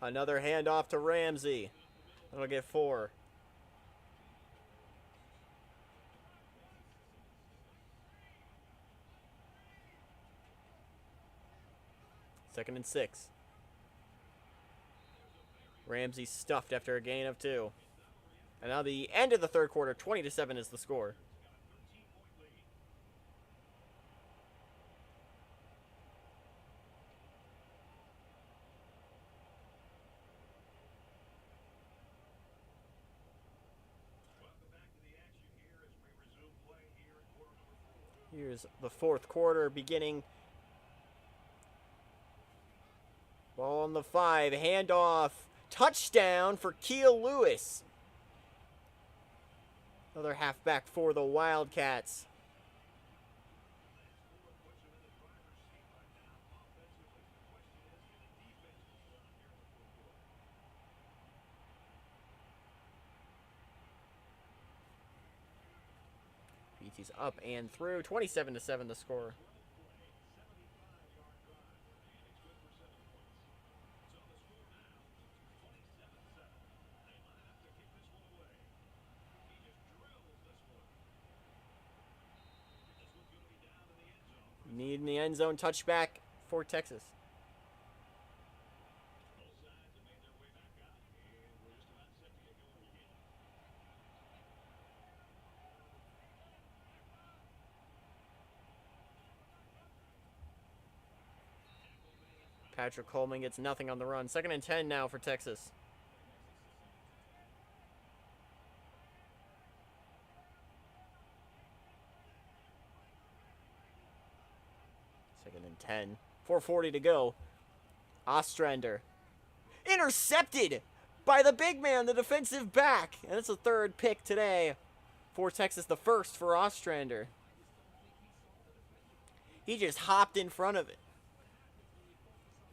Another handoff to Ramsey. That'll get 4. Second and 6. Ramsey stuffed after a gain of 2. And now the end of the 3rd quarter, 20-7 is the score. Here's the 4th quarter beginning. Ball on the 5. Handoff. Touchdown for Keel Lewis. Another halfback for the Wildcats. BT's up and through. 27-7 the score. Need in the end zone touchback for Texas. Patrick Coleman gets nothing on the run. 2nd and 10 now for Texas. Second and 10. 4:40 to go. Ostrander. Intercepted by the big man, the defensive back. And it's a 3rd pick today for Texas, the 1st for Ostrander. He just hopped in front of it.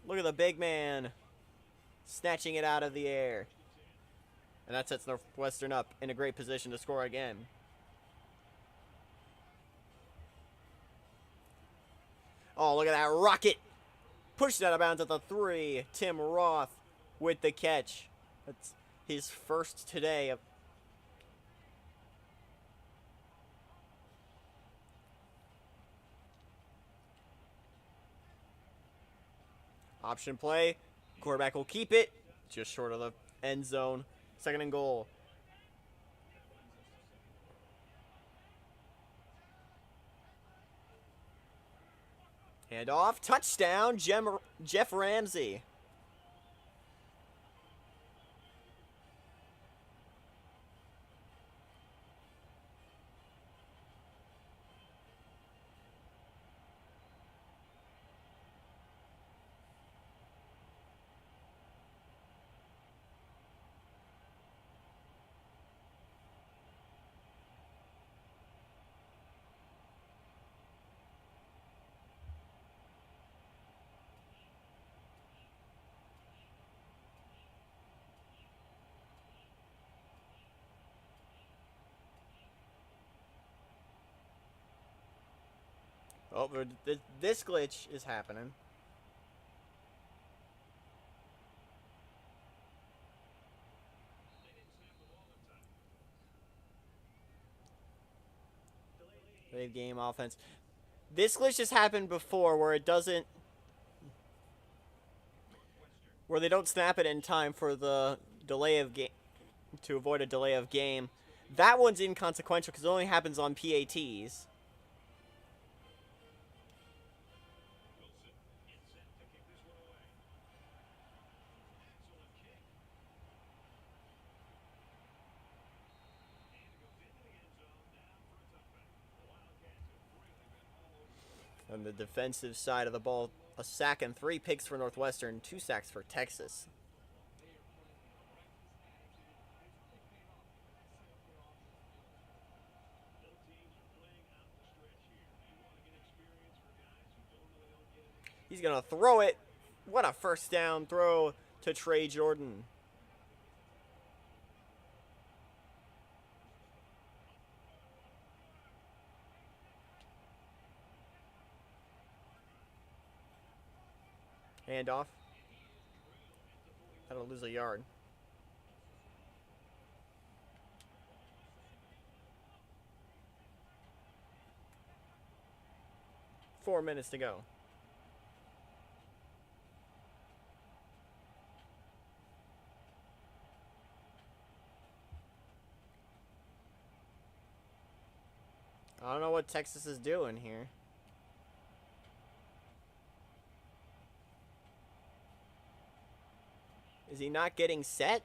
Look at the big man snatching it out of the air. And that sets Northwestern up in a great position to score again. Oh, look at that rocket. Pushed out of bounds at the 3. Tim Roth with the catch. That's his 1st today. Option play. Quarterback will keep it. Just short of the end zone. 2nd and goal. Hand off. Touchdown. Jeff Ramsey. Oh, but this glitch is happening. Save game offense. This glitch has happened before where it doesn't... where they don't snap it in time for the delay of game... to avoid a delay of game. That one's inconsequential because it only happens on PATs. On the defensive side of the ball, a sack and 3 picks for Northwestern, 2 sacks for Texas. He's going to throw it. What a 1st down throw to Trey Jordan. Hand off. That'll lose a yard. Four minutes to go. I don't know what Texas is doing here. Is he not getting set?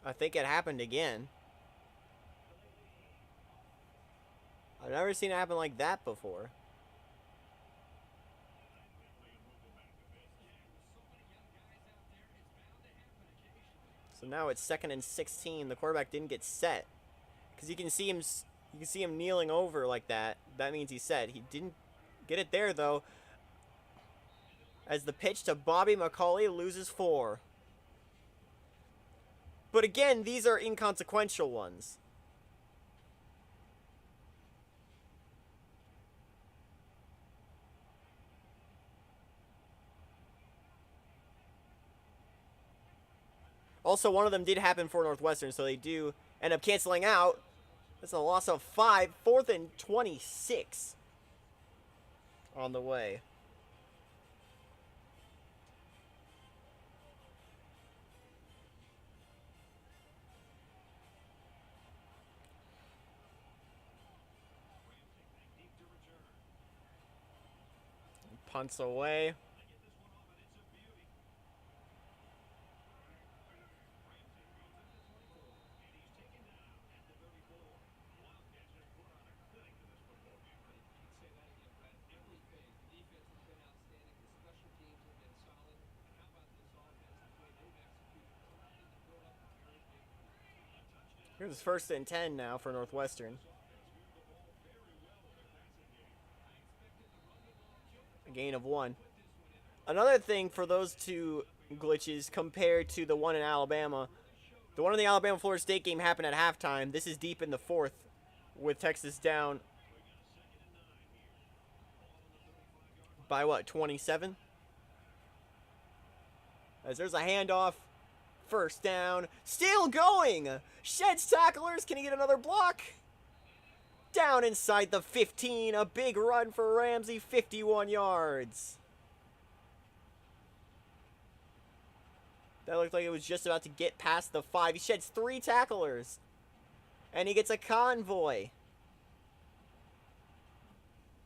I think it happened again. I've never seen it happen like that before. So now it's 2nd and 16. The quarterback didn't get set. Because you can see him kneeling over like that. That means he's set. He didn't get it there, though. As the pitch to Bobby McCauley loses 4. But again, these are inconsequential ones. Also, one of them did happen for Northwestern, so they do end up canceling out. That's a loss of 5. 4th and 26 on the way. Punts away. Here's 1st and 10 now for Northwestern. A gain of 1. Another thing for those two glitches compared to the one in Alabama, the one in the Alabama-Florida State game happened at halftime. This is deep in the 4th with Texas down by what, 27? As there's a handoff. 1st down. Still going. Sheds tacklers. Can he get another block? Down inside the 15. A big run for Ramsey. 51 yards. That looked like it was just about to get past the 5. He sheds 3 tacklers. And he gets a convoy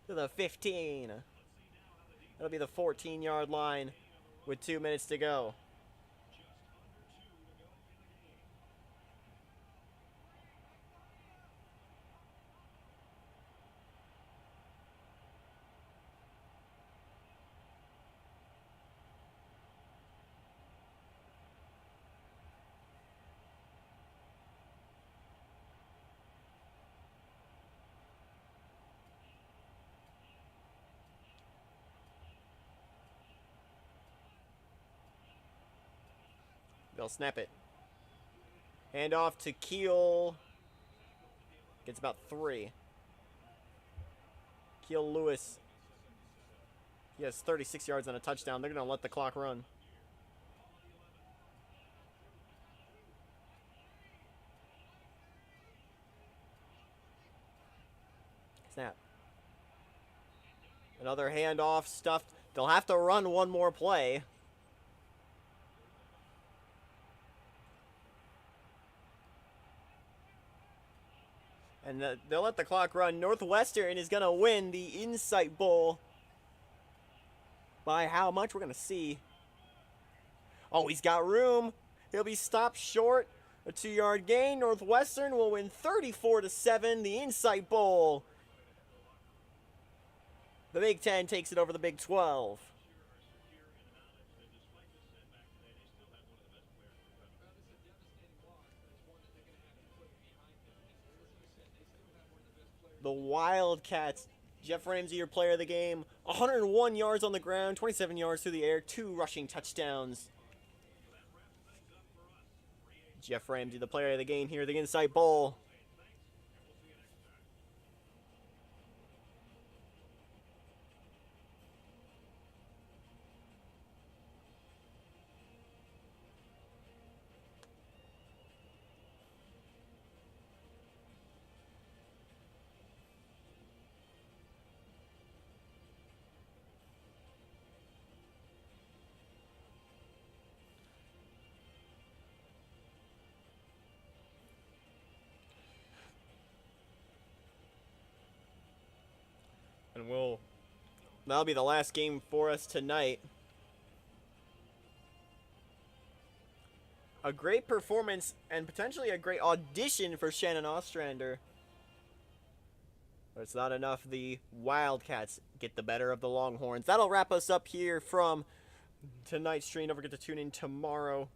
to the 15. That'll be the 14-yard line with 2 minutes to go. They'll snap it. Hand off to Keel. Gets about 3. Keel Lewis. He has 36 yards on a touchdown. They're going to let the clock run. Snap. Another handoff stuffed. They'll have to run one more play. And they'll let the clock run. Northwestern is going to win the Insight Bowl. By how much? We're going to see. Oh, he's got room. He'll be stopped short. A 2-yard gain. Northwestern will win 34-7. The Insight Bowl. The Big Ten takes it over the Big 12. The Wildcats. Jeff Ramsey, your player of the game. 101 yards on the ground, 27 yards through the air, 2 rushing touchdowns. Jeff Ramsey, the player of the game here at the Insight Bowl. And that'll be the last game for us tonight. A great performance and potentially a great audition for Shannon Ostrander. But it's not enough. The Wildcats get the better of the Longhorns. That'll wrap us up here from tonight's stream. Don't forget to tune in tomorrow.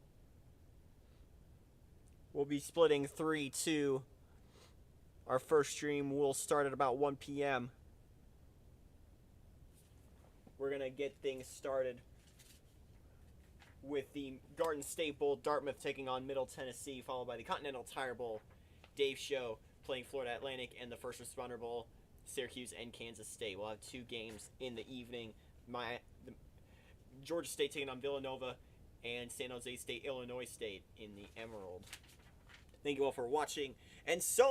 We'll be splitting 3-2. Our first stream will start at about 1 p.m. We're going to get things started with the Garden State Bowl, Dartmouth taking on Middle Tennessee, followed by the Continental Tire Bowl, Dave Show playing Florida Atlantic, and the First Responder Bowl, Syracuse and Kansas State. We'll have 2 games in the evening. Georgia State taking on Villanova and San Jose State, Illinois State in the Emerald. Thank you all for watching, and so